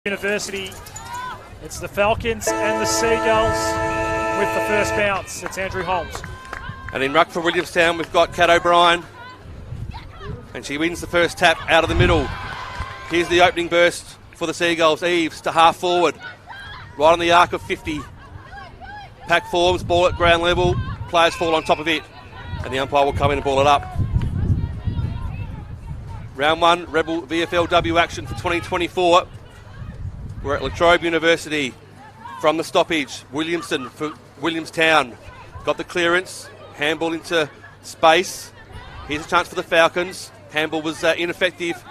University. It's the Falcons and the Seagulls with the first bounce. It's Andrew Holmes. And in ruck for Williamstown, we've got Kat O'Brien. And she wins the first tap out of the middle. Here's the opening burst for the Seagulls. Eves to half forward. Right on the arc of 50. Pack forms, ball at ground level. Players fall on top of it. And the umpire will come in and ball it up. Round one, Rebel VFLW action for 2024. We're at Trobe University from the stoppage. Williamstown for Williamstown. Got the clearance. Handball into space. Here's a chance for the Falcons. Handball was ineffective.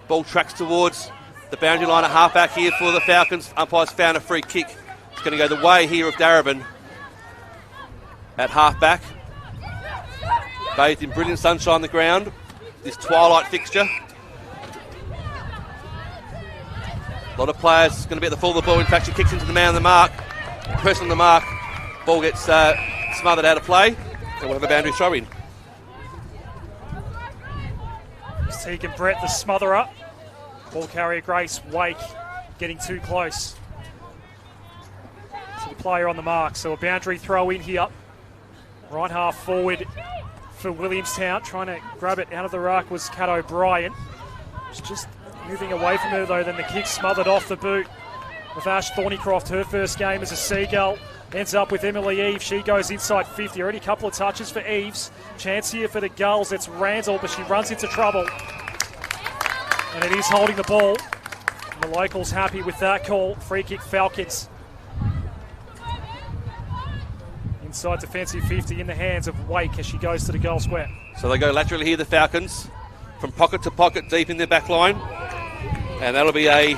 Ball tracks towards the boundary line at halfback here for the Falcons. Umpire's found a free kick. It's going to go the way here of Darebin at halfback. Bathed in brilliant sunshine on the ground. This twilight fixture. A lot of players going to be at the full of the ball. In fact, she kicks into the man on the mark. Person on the mark. Ball gets smothered out of play. And we'll have a boundary throw in. Tegan Brett, the smother up. Ball carrier Grace Wake getting too close to the player on the mark. So a boundary throw in here. Right half forward for Williamstown. Trying to grab it out of the ruck was Kat O'Brien. It's just moving away from her though, then the kick smothered off the boot with Ash Thornycroft. Her first game as a Seagull ends up with Emily Eves. She goes inside 50. Already a couple of touches for Eves. Chance here for the Gulls. It's Randall, but she runs into trouble. And it is holding the ball. And the locals happy with that call. Free kick Falcons. Inside defensive 50 in the hands of Wake as she goes to the goal square. So they go laterally here, the Falcons, from pocket to pocket, deep in their back line. And that'll be a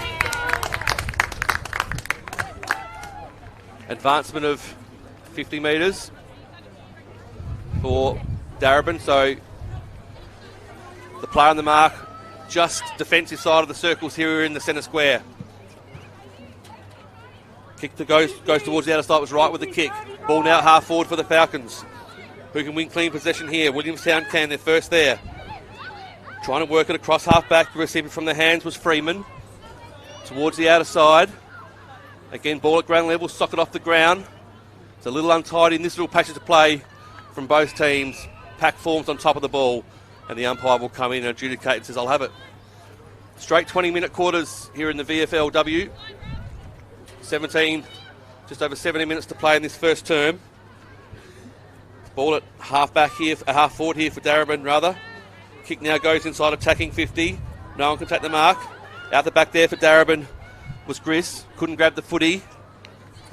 advancement of 50 metres for Darebin. So the player on the mark, just defensive side of the circles here in the centre square. Kick that goes towards the outer side, was right with the kick. Ball now half forward for the Falcons. Who can win clean possession here? Williamstown can, they're first there. Trying to work it across half-back. The receiver from the hands was Freeman. Towards the outer side. Again, ball at ground level, socket off the ground. It's a little untidy in this little passage of play from both teams. Pack forms on top of the ball. And the umpire will come in and adjudicate and says, I'll have it. Straight 20-minute quarters here in the VFLW. 17, just over 70 minutes to play in this first term. Ball at half-back here, half forward here for Darebin, rather. Kick now goes inside attacking 50. No one can take the mark. Out the back there for Darebin was Gris. Couldn't grab the footy.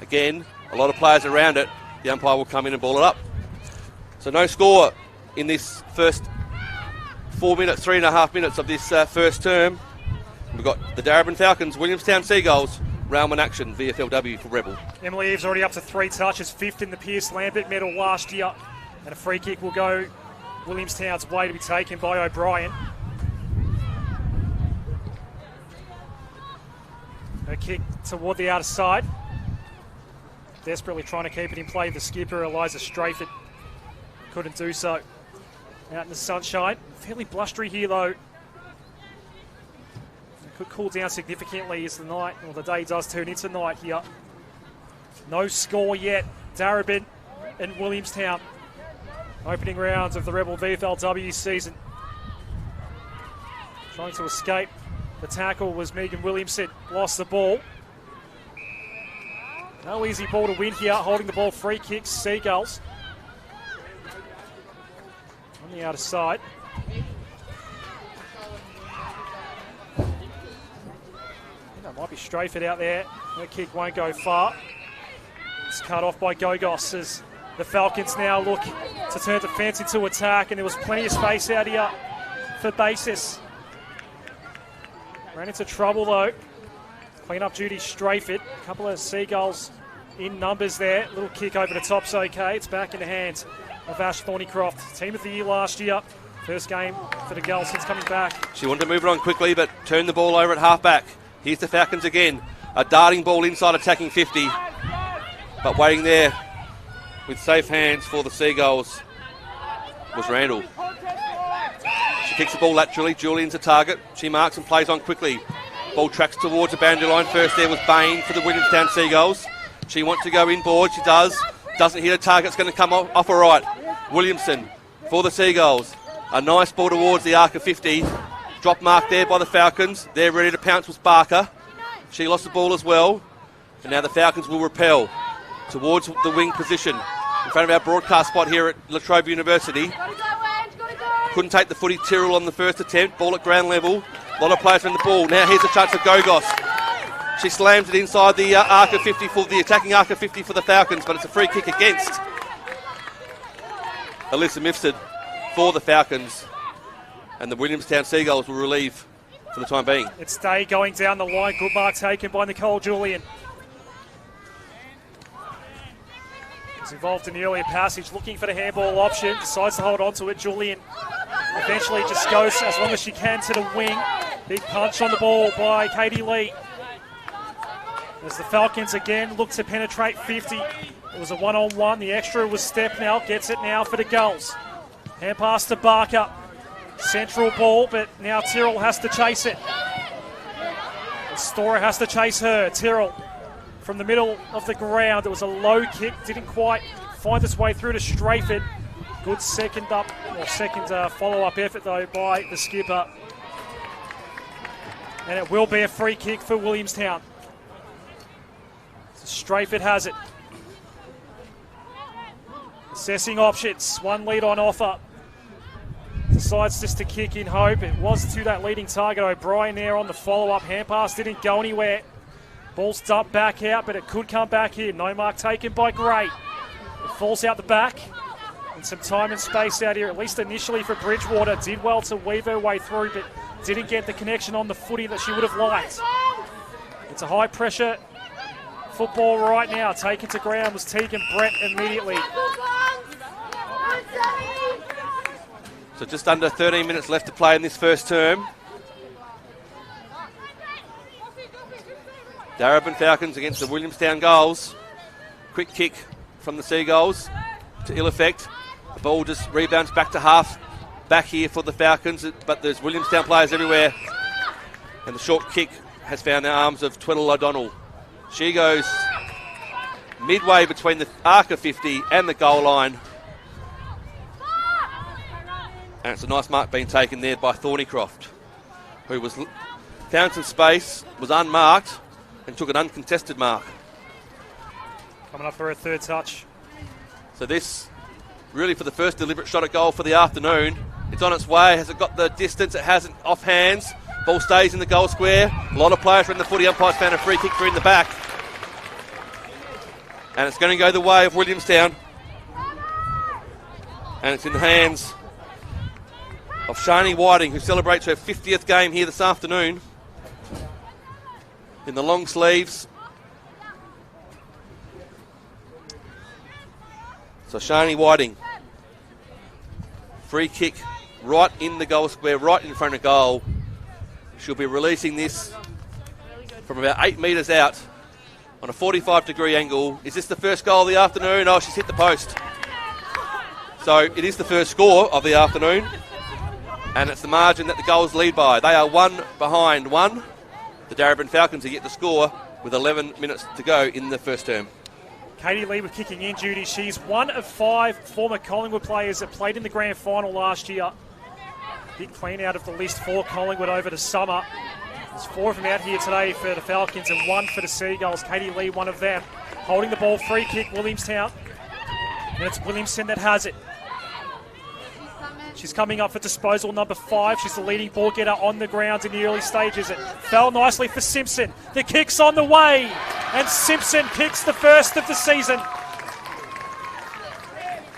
Again, a lot of players around it. The umpire will come in and ball it up. So no score in this first 3.5 minutes of this first term. We've got the Darebin Falcons, Williamstown Seagulls, round one action, VFLW for Rebel. Emily Eves already up to 3 touches, 5th in the Pierce Lambert medal last year. And a free kick will go Williamstown's way to be taken by O'Brien. A kick toward the outer side. Desperately trying to keep it in play. The skipper, Eliza Strayford, couldn't do so. Out in the sunshine. Fairly blustery here though. It could cool down significantly as the night, or the day does turn into night here. No score yet. Darebin and Williamstown. Opening rounds of the Rebel VFLW season. Trying to escape. The tackle was Megan Williamson. Lost the ball. No easy ball to win here. Holding the ball, free kicks, Seagulls. On the outer side. That might be Strayford out there. The kick won't go far. It's cut off by Gogos as the Falcons now look to turn defence into attack, and there was plenty of space out here for basis. Ran into trouble though. Clean up duty Strayford. A couple of Seagulls in numbers there. Little kick over the top's okay. It's back in the hands of Ash Thornycroft. Team of the year last year. First game for the Gulls since coming back. She wanted to move it on quickly, but turned the ball over at half-back. Here's the Falcons again. A darting ball inside attacking 50. But waiting there with safe hands for the Seagulls was Randall. She kicks the ball laterally. Julian's a target. She marks and plays on quickly. Ball tracks towards the boundary line. First there was Bain for the Williamstown Seagulls. She wants to go inboard. She does. Doesn't hit a target. It's going to come off her right. Williamson for the Seagulls. A nice ball towards the arc of 50. Drop mark there by the Falcons. They're ready to pounce with Barker. She lost the ball as well. And now the Falcons will repel towards the wing position in front of our broadcast spot here at Trobe University. Couldn't take the footy. Tyrrell on the first attempt. Ball at ground level. A lot of players in the ball. Now here's a chance for Gogos. She slams it inside the arc of 50 for the attacking arc of 50 for the Falcons, but it's a free kick against Alyssa Mifsud for the Falcons. And the Williamstown Seagulls will relieve for the time being. It's Day going down the line. Good mark taken by Nicole Julian. He's involved in the earlier passage, looking for the handball option. Decides to hold on to it. Julian eventually just goes as long as she can to the wing. Big punch on the ball by Katie Lee. As the Falcons again look to penetrate 50. It was a one-on-one. The extra was Stepnell. Gets it now for the Gulls. Hand pass to Barker. Central ball, but now Tyrrell has to chase it. Storer has to chase her. Tyrrell from the middle of the ground. It was a low kick. Didn't quite find its way through to strafe it. Good second follow-up effort, though, by the skipper. And it will be a free kick for Williamstown. Strayford has it. Assessing options. One lead on offer. Decides just to kick in hope. It was to that leading target, O'Brien, there on the follow-up. Hand pass didn't go anywhere. Ball's dumped back out, but it could come back in. No mark taken by Gray. It falls out the back. And some time and space out here, at least initially for Bridgewater. Did well to weave her way through, but didn't get the connection on the footy that she would have liked. It's a high-pressure football right now. Taken to ground was Tegan Brett immediately. So just under 13 minutes left to play in this first term. Darebin Falcons against the Williamstown Gulls. Quick kick from the Seagulls to ill effect. The ball just rebounds back to half back here for the Falcons, but there's Williamstown players everywhere. And the short kick has found the arms of Tweddle O'Donnell. She goes midway between the arc of 50 and the goal line. And it's a nice mark being taken there by Thornycroft, who was found some space, was unmarked, and took an uncontested mark. Coming up for her third touch. So this, really for the first deliberate shot at goal for the afternoon. It's on its way. Has it got the distance? It hasn't. Off hands. Ball stays in the goal square. A lot of players are in the footy. Umpires found a free kick for in the back. And it's going to go the way of Williamstown. And it's in the hands of Shani Whiting, who celebrates her 50th game here this afternoon. In the long sleeves. So Shani Whiting. Free kick right in the goal square, right in front of goal. She'll be releasing this from about 8 metres out on a 45-degree angle. Is this the first goal of the afternoon? Oh, she's hit the post. So it is the first score of the afternoon. And it's the margin that the Gulls lead by. They are 1 behind 1. The Darebin Falcons are yet to score with 11 minutes to go in the first term. Katie Lee with kicking in duty. She's one of 5 former Collingwood players that played in the grand final last year. Big clean out of the list for Collingwood over the summer. There's 4 of them out here today for the Falcons and 1 for the Seagulls. Katie Lee, one of them. Holding the ball, free kick, Williamstown. And it's Williamson that has it. She's coming up for disposal number 5. She's the leading ball getter on the ground in the early stages. It fell nicely for Simpson. The kick's on the way. And Simpson kicks the first of the season.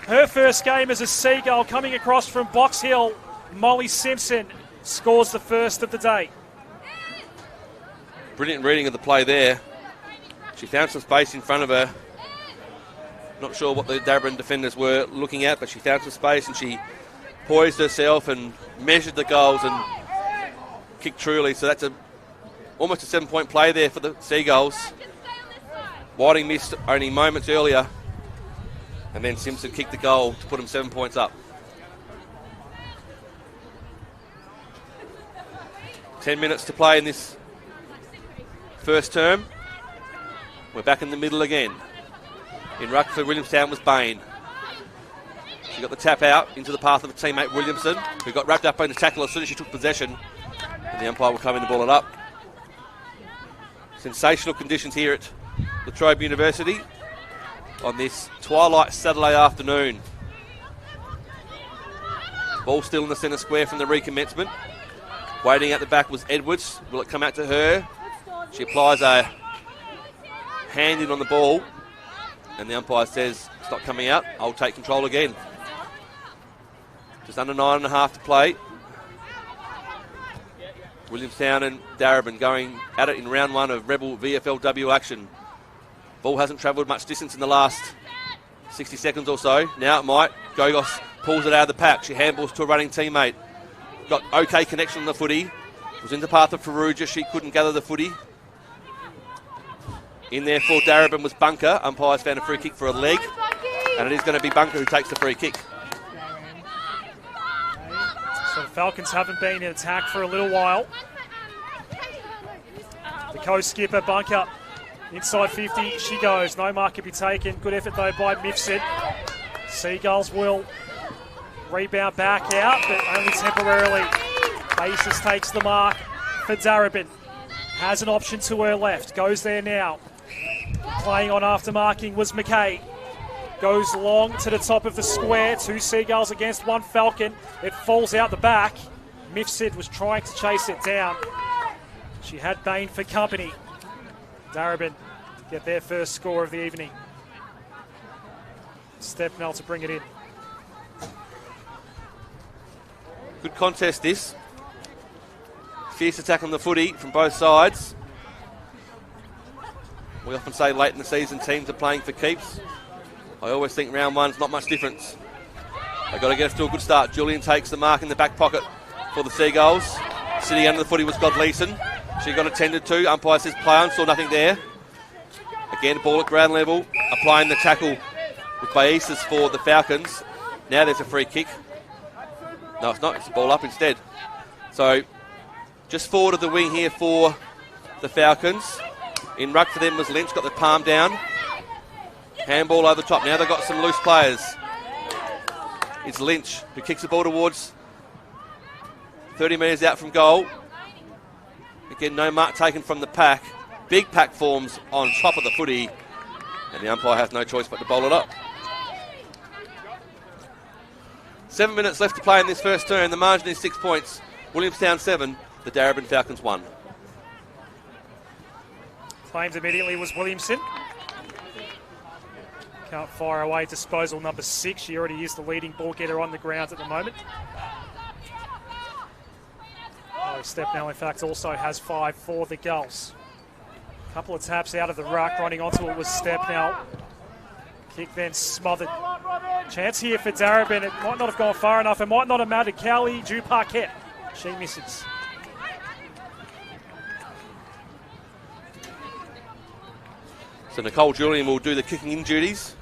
Her first game as a Seagull coming across from Box Hill. Molly Simpson scores the first of the day. Brilliant reading of the play there. She found some space in front of her. Not sure what the Darebin defenders were looking at, but she found some space and she poised herself and measured the goals and kicked truly. So that's almost a 7-point play there for the Seagulls. Whiting missed only moments earlier, and then Simpson kicked the goal to put them 7 points up. 10 minutes to play in this first term. We're back in the middle again. In ruck for Williamstown was Bain. She got the tap out into the path of a teammate, Williamson, who got wrapped up in the tackle as soon as she took possession. And the umpire will come in to ball it up. Sensational conditions here at the Trobe University on this twilight Saturday afternoon. Ball still in the centre square from the recommencement. Waiting at the back was Edwards. Will it come out to her? She applies a hand in on the ball, and the umpire says it's not coming out. I'll take control again. Just under 9.5 to play. Williamstown and Darebin going at it in round 1 of Rebel VFLW action. Ball hasn't travelled much distance in the last 60 seconds or so. Now it might. Gogos pulls it out of the pack. She handballs to a running teammate. Got okay connection on the footy. Was in the path of Perugia. She couldn't gather the footy. In there for Darebin was Bunker. Umpires found a free kick for a leg. And it is going to be Bunker who takes the free kick. So the Falcons haven't been in attack for a little while. The co-skipper, Bunker, inside 50, she goes. No mark can be taken. Good effort though by Mifsud. Seagulls will rebound back out, but only temporarily. Basis takes the mark for Darebin. Has an option to her left. Goes there now. Playing on after marking was McKay. Goes long to the top of the square. 2 Seagulls against 1 Falcon. It falls out the back. Mifsud was trying to chase it down. She had Bain for company. Darebin get their first score of the evening. Stepnell to bring it in. Good contest this. Fierce attack on the footy from both sides. We often say late in the season teams are playing for keeps. I always think round 1's not much difference. They've got to get us to a good start. Julian takes the mark in the back pocket for the Seagulls. Sitting under the footy was Godleeson. She got attended to. Umpire says play on, saw nothing there. Again, ball at ground level. Applying the tackle with Baesis for the Falcons. Now there's a free kick. No, it's not. It's a ball up instead. So, just forward of the wing here for the Falcons. In ruck for them was Lynch, got the palm down. Handball over the top. Now they've got some loose players. It's Lynch who kicks the ball towards 30 metres out from goal. Again, no mark taken from the pack. Big pack forms on top of the footy. And the umpire has no choice but to bowl it up. 7 minutes left to play in this first turn. The margin is 6 points. Williamstown 7, the Darebin Falcons 1. Claimed immediately was Williamson. Can't fire away disposal number 6. She already is the leading ball getter on the ground at the moment. Stepnell, in fact, also has 5 for the Gulls. Couple of taps out of the ruck. Running onto it was Stepnell. Kick then smothered. Chance here for Darebin. It might not have gone far enough. It might not have mattered. Cowley, du Parquet. She misses. So Nicole Julian will do the kicking in duties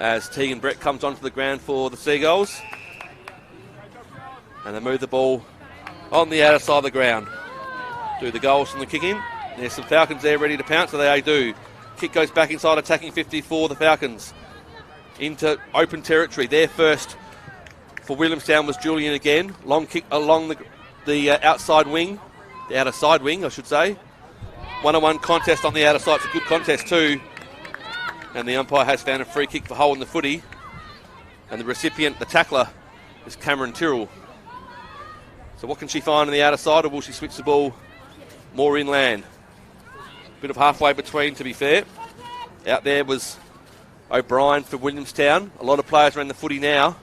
as Tegan Brett comes onto the ground for the Seagulls. And they move the ball on the outer side of the ground. Do the goals from the kick in. There's some Falcons there ready to pounce, so they do. Kick goes back inside attacking 50 for the Falcons. Into open territory. There first for Williamstown was Julian again. Long kick along the outside wing. The outer side wing, I should say. 1-on-1 contest on the outer side. It's a good contest too. And the umpire has found a free kick for hole in the footy. And the recipient, the tackler, is Cameron Tyrrell. So what can she find on the outer side, or will she switch the ball more inland? Bit of halfway between, to be fair. Out there was O'Brien for Williamstown. A lot of players around the footy now.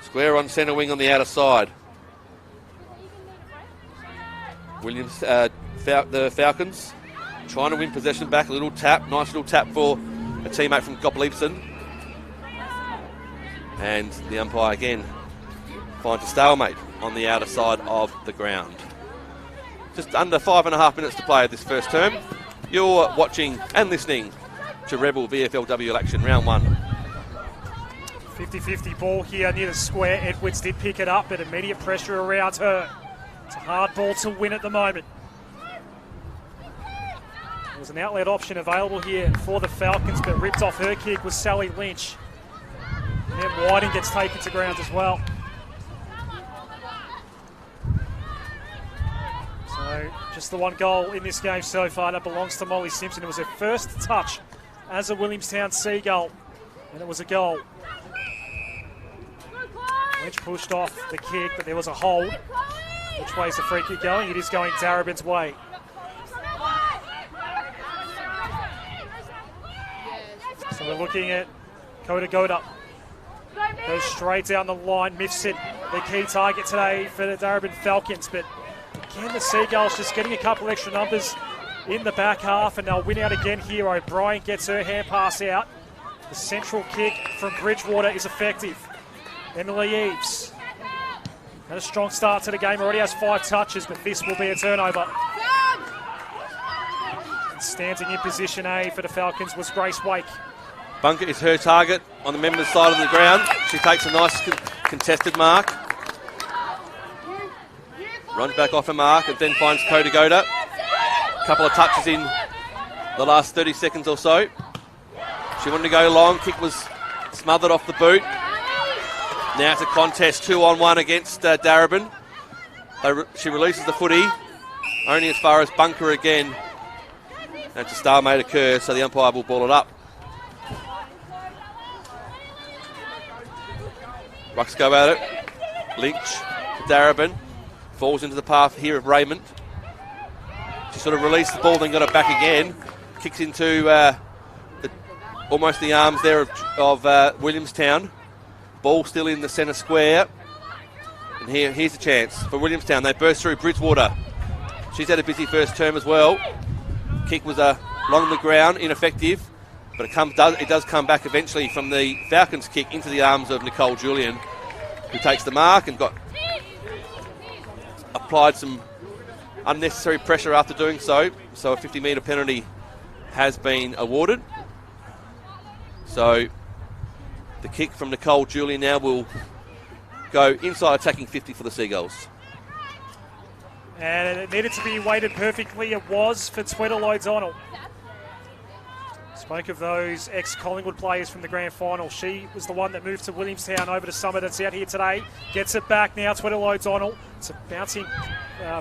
Square on centre wing on the outer side. The Falcons trying to win possession back. A little tap, nice little tap for a teammate from Godleeson. And the umpire again finds a stalemate on the outer side of the ground. Just under 5.5 minutes to play this first term. You're watching and listening to Rebel VFLW action, round 1. 50-50 ball here near the square. Edwards did pick it up, but immediate pressure around her. It's a hard ball to win at the moment. There was an outlet option available here for the Falcons, but ripped off her kick was Sally Lynch. And then Whiting gets taken to ground as well. So just the one goal in this game so far that belongs to Molly Simpson. It was her first touch as a Williamstown Seagull, and it was a goal. Lynch pushed off the kick, but there was a hold. Which way is the free kick going? It is going Darebin's way. So we're looking at Koda Goda. Goes straight down the line. Mifsud, the key target today for the Darebin Falcons. But again, the Seagulls just getting a couple extra numbers in the back half, and they'll win out again here. O'Brien gets her hand pass out. The central kick from Bridgewater is effective. Emily Eves had a strong start to the game. Already has 5 touches, but this will be a turnover. And standing in position A for the Falcons was Grace Wake. Bunker is her target on the members' side of the ground. She takes a nice contested mark. Runs back off a mark and then finds Koda Goda. A couple of touches in the last 30 seconds or so. She wanted to go long. Kick was smothered off the boot. Now it's a contest 2-on-1 against Darebin. She releases the footy only as far as Bunker again. And a stalemate occurs, so the umpire will ball it up. Rucks go at it. Lynch to Darebin. Falls into the path here of Raymond. She sort of released the ball, then got it back again. Kicks into almost the arms there of Williamstown. Ball still in the centre square. And here's a chance for Williamstown. They burst through Bridgewater. She's had a busy first term as well. Kick was along the ground, ineffective. But it does come back eventually from the Falcons' kick into the arms of Nicole Julian, who takes the mark and applied some unnecessary pressure after doing so. So a 50-metre penalty has been awarded. So the kick from Nicole Julian now will go inside attacking 50 for the Seagulls. And it needed to be weighted perfectly. It was for Tweddle O'Donnell. Spoke of those ex-Collingwood players from the grand final. She was the one that moved to Williamstown over the summer that's out here today. Gets it back now, Tweddle O'Donnell. It's a bouncing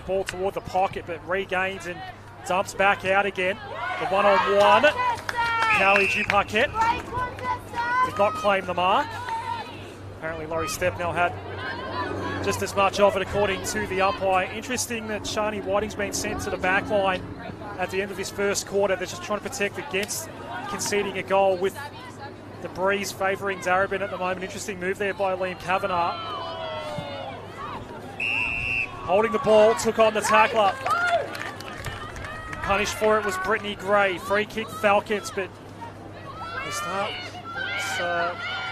ball toward the pocket, but regains and dumps back out again. The one-on-one. Callie Duparquet did not claim the mark. Apparently Laurie Stepnell had just as much of it according to the umpire. Interesting that Shani Whiting's been sent to the back line at the end of this first quarter. They're just trying to protect against conceding a goal with the breeze favouring Darebin at the moment. Interesting move there by Liam Kavanagh. Holding the ball, took on the tackler. Punished for it was Brittany Gray. Free kick Falcons, but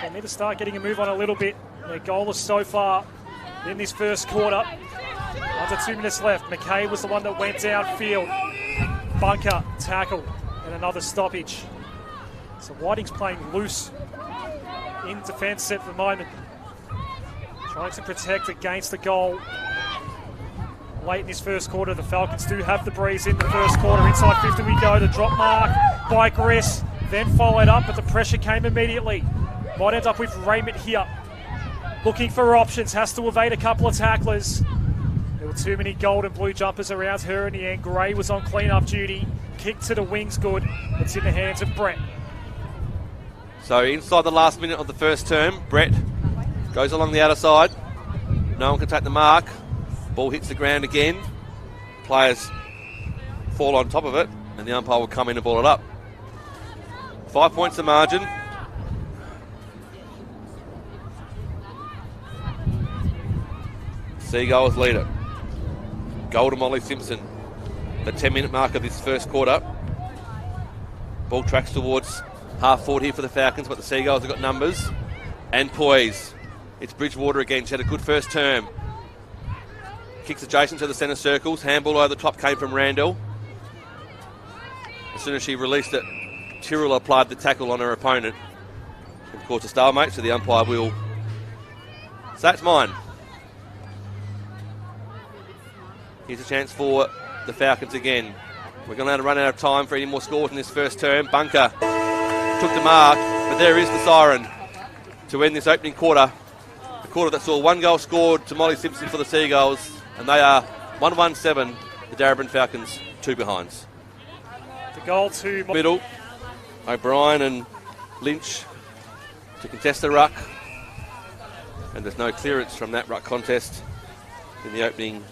they need to start getting a move on a little bit. Their goal is so far in this first quarter. Under 2 minutes left. McKay was the one that went downfield. Bunker, tackle, and another stoppage. So Whiting's playing loose in defence at the moment. Trying to protect against the goal. Late in this first quarter, the Falcons do have the breeze in the first quarter. Inside 50 we go. The drop mark by Gress, then followed up, but the pressure came immediately. Might end up with Raymond here. Looking for options, has to evade a couple of tacklers. There were too many gold and blue jumpers around her in the end. Gray was on clean-up duty. Kick to the wings, good. It's in the hands of Brett. So inside the last minute of the first term, Brett goes along the outer side. No one can take the mark. Ball hits the ground again. Players fall on top of it, and the umpire will come in and ball it up. 5 points the margin. Seagulls lead it. Goal to Molly Simpson. The 10-minute mark of this first quarter. Ball tracks towards half forward here for the Falcons, but the Seagulls have got numbers and poise. It's Bridgewater again. She had a good first term. Kicks adjacent to the centre circles. Handball over the top came from Randall. As soon as she released it, Tyrrell applied the tackle on her opponent. Of course, a stalemate, so the umpire will... So that's mine. Here's a chance for the Falcons again. We're going to run out of time for any more scores in this first term. Bunker took the mark, but there is the siren to end this opening quarter. The quarter that saw 1 goal scored to Molly Simpson for the Seagulls, and they are 1-1-7, the Darebin Falcons, 2 behinds. The goal to middle, O'Brien and Lynch to contest the ruck, and there's no clearance from that ruck contest in the opening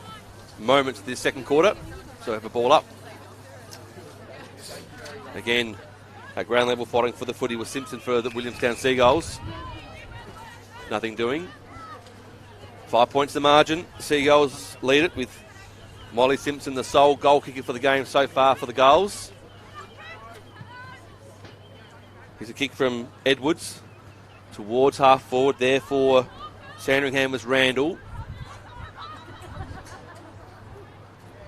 moments of this second quarter, so we have a ball up. Again, at ground level fighting for the footy was Simpson for the Williamstown Seagulls. Nothing doing. 5 points the margin. Seagulls lead it with Molly Simpson, the sole goal kicker for the game so far for the Gulls. Here's a kick from Edwards towards half forward there for Sandringham was Randall.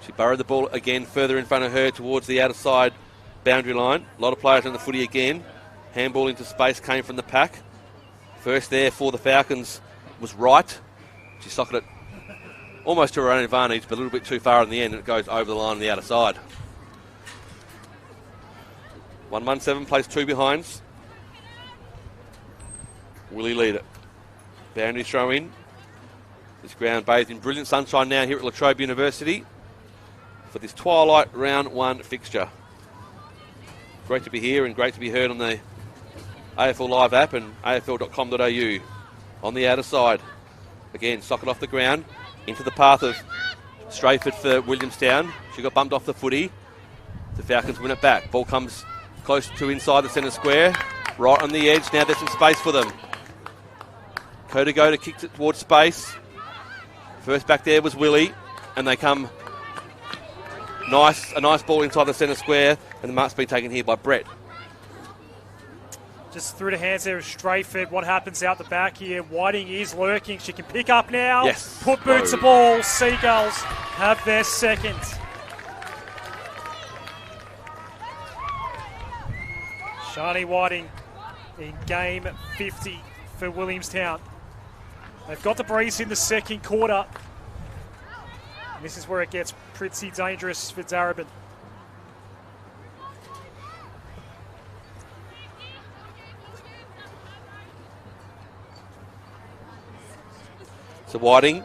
She burrowed the ball again further in front of her towards the outer side boundary line. A lot of players on the footy again. Handball into space came from the pack. First there for the Falcons was Wright. She socketed it almost to her own advantage, but a little bit too far in the end, and it goes over the line on the outer side. 1-1-7 plays 2 behinds. Willie lead it. Boundary throw in. This ground bathed in brilliant sunshine now here at Trobe University for this twilight round 1 fixture. Great to be here and great to be heard on the AFL Live app and afl.com.au. On the outer side, again, socket off the ground into the path of Strayford for Williamstown. She got bumped off the footy. The Falcons win it back. Ball comes close to inside the centre square, right on the edge. Now there's some space for them. Kodagoda kicked it towards space. First back there was Willie, and they come a nice ball inside the centre square, and the mark's been taken here by Brett. Just through the hands there of Strayford. What happens out the back here? Whiting is lurking. She can pick up now. Yes. Put boots the ball. Seagulls have their second. Shani Whiting in game 50 for Williamstown. They've got the breeze in the second quarter. And this is where it gets pretty dangerous for Darebin. So Whiting,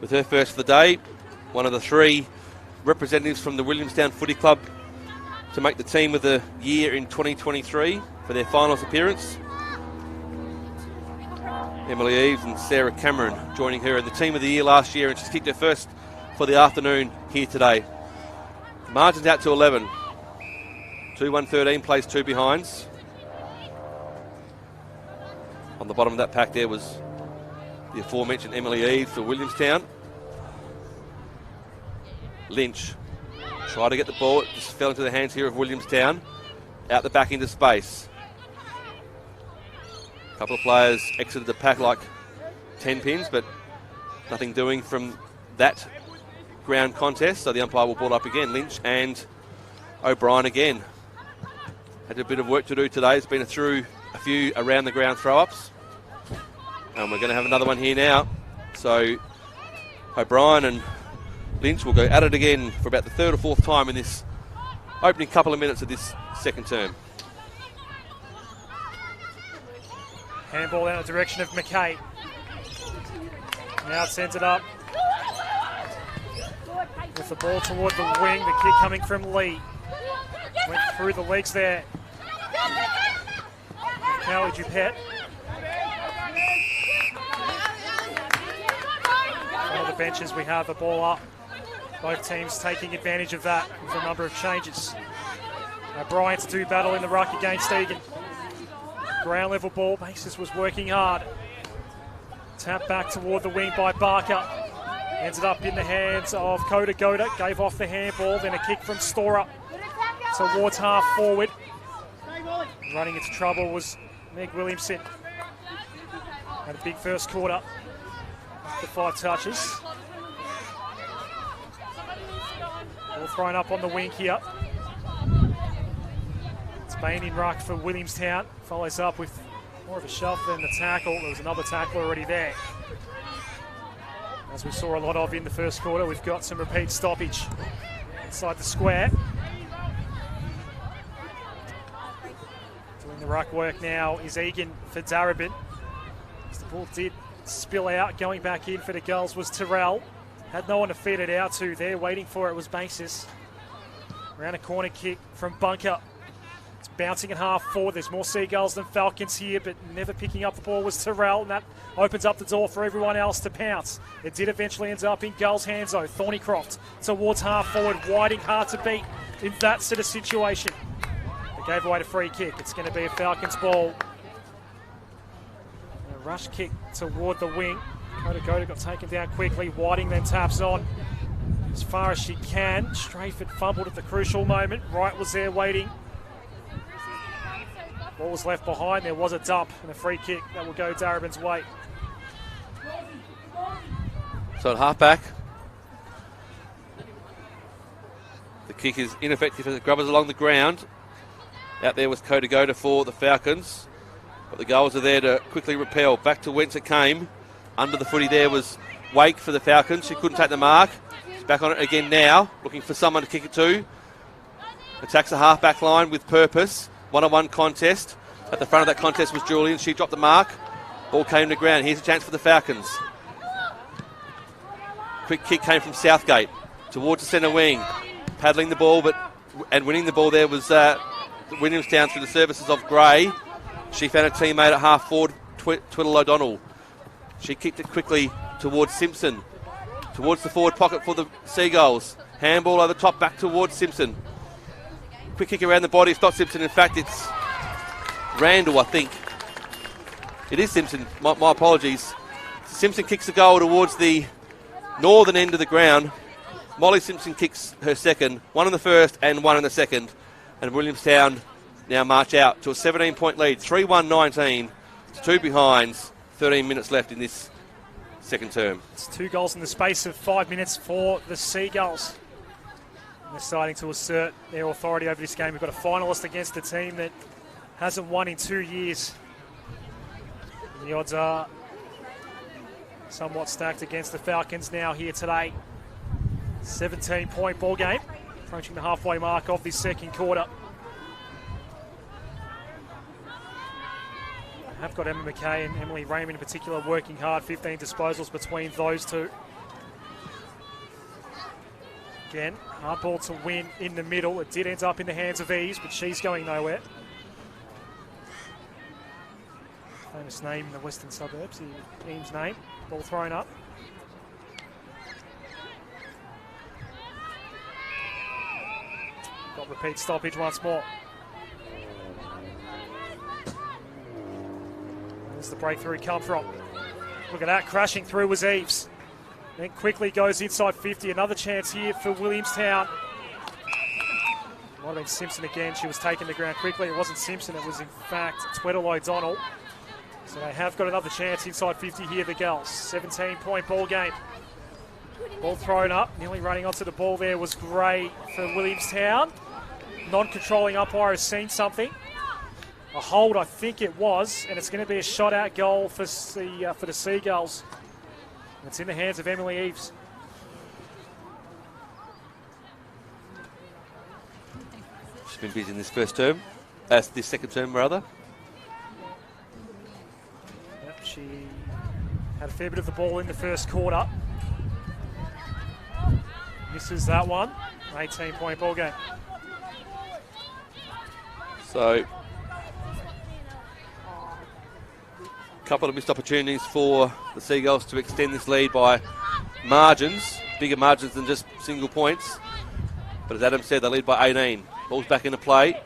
with her first of the day, one of the 3 representatives from the Williamstown Footy Club to make the team of the year in 2023 for their finals appearance. Emily Eves and Sarah Cameron joining her in the team of the year last year, and she's kicked her first for the afternoon here today. Margin's out to 11. 2-1-13 plays 2 behinds. On the bottom of that pack there was the aforementioned Emily Eves for Williamstown. Lynch tried to get the ball, it just fell into the hands here of Williamstown. Out the back into space. A couple of players exited the pack like 10 pins, but nothing doing from that ground contest, so the umpire will ball up again. Lynch and O'Brien again. Had a bit of work to do today. It's been through a few around the ground throw-ups. And we're going to have another one here now. So O'Brien and Lynch will go at it again for about the 3rd or 4th time in this opening couple of minutes of this second term. Handball out the direction of McKay. Now sends it up. With the ball toward the wing, the kick coming from Lee. Went through the legs there. Kelly Dupet. On the benches, we have the ball up. Both teams taking advantage of that with a number of changes. O'Brien to do battle in the ruck against Egan. Ground level ball, Basis was working hard. Tap back toward the wing by Barker. Ends it up in the hands of Kodagoda. Gave off the handball, then a kick from Storer towards half forward. Running into trouble was Meg Williamson. Had a big first quarter. The 5 touches. Ball thrown up on the wing here. Spain in ruck for Williamstown. Follows up with more of a shove than the tackle. There was another tackle already there. as we saw a lot of in the first quarter. We've got some repeat stoppage inside the square. Doing the ruck work now is Egan for Darebin. As the ball did spill out, going back in for the girls was Terrell. Had no one to feed it out to there. Waiting for it was Basis. Around a corner kick from Bunker. It's bouncing at half forward. There's more Seagulls than Falcons here, but never picking up the ball was Terrell, and that opens up the door for everyone else to pounce. It did eventually end up in Gulls' hands, though. Thornycroft towards half forward. Whiting hard to beat in that sort of situation. They gave away the free kick. It's going to be a Falcons ball. A rush kick toward the wing. Koda got taken down quickly. Whiting then taps on as far as she can. Strayford fumbled at the crucial moment. Wright was there waiting. Ball was left behind. There was a dump and a free kick that will go Darebin's way. So at half-back, the kick is ineffective as it grubbers along the ground. Out there was Koda for the Falcons. But the goals are there to quickly repel. Back to whence it came. Under the footy there was Wake for the Falcons. She couldn't take the mark. She's back on it again now, looking for someone to kick it to. Attacks the half-back line with purpose. One-on-one contest. At the front of that contest was Julian. She dropped the mark. Ball came to ground. Here's a chance for the Falcons. Quick kick came from Southgate towards the centre wing. Paddling the ball and winning the ball there was Williamstown through the services of Gray. She found a teammate at half forward, Twiddle O'Donnell. She kicked it quickly towards Simpson. Towards the forward pocket for the Seagulls. Handball over the top back towards Simpson. Quick kick around the body. It's not Simpson. In fact, it's Randall, I think. It is Simpson. My apologies. Simpson kicks the goal towards the northern end of the ground. Molly Simpson kicks her second. One in the first and one in the second. And Williamstown now march out to a 17-point lead. 3-1-19. 2 behinds. 13 minutes left in this second term. It's 2 goals in the space of 5 minutes for the Seagulls. They're starting to assert their authority over this game. We've got a finalist against a team that hasn't won in 2 years. And the odds are somewhat stacked against the Falcons now here today. 17-point ball game, approaching the halfway mark of this second quarter. I have got Emma McKay and Emily Raymond in particular working hard. 15 disposals between those two. Again, hard ball to win in the middle. It did end up in the hands of Eves, but she's going nowhere. Famous name in the western suburbs, Eames' name. Ball thrown up. Got repeat stoppage once more. Where's the breakthrough come from? Look at that, crashing through was Eves. Then quickly goes inside 50. Another chance here for Williamstown. Might have been Simpson again. She was taking the ground quickly. It wasn't Simpson. It was, in fact, Tweddle O'Donnell. So they have got another chance inside 50 here, the girls. 17-point ball game. Ball thrown up. Nearly running onto the ball there was Gray for Williamstown. Non-controlling umpire has seen something. A hold, I think it was, and it's going to be a shot-out goal for the Seagulls. It's in the hands of Emily Eves. She's been busy in this this second term rather. Yep, she had a fair bit of the ball in the first quarter. Misses that one. 18-point ball game. So, a couple of missed opportunities for the Seagulls to extend this lead by margins, bigger margins than just single points. But as Adam said, they lead by 18. Ball's back into play.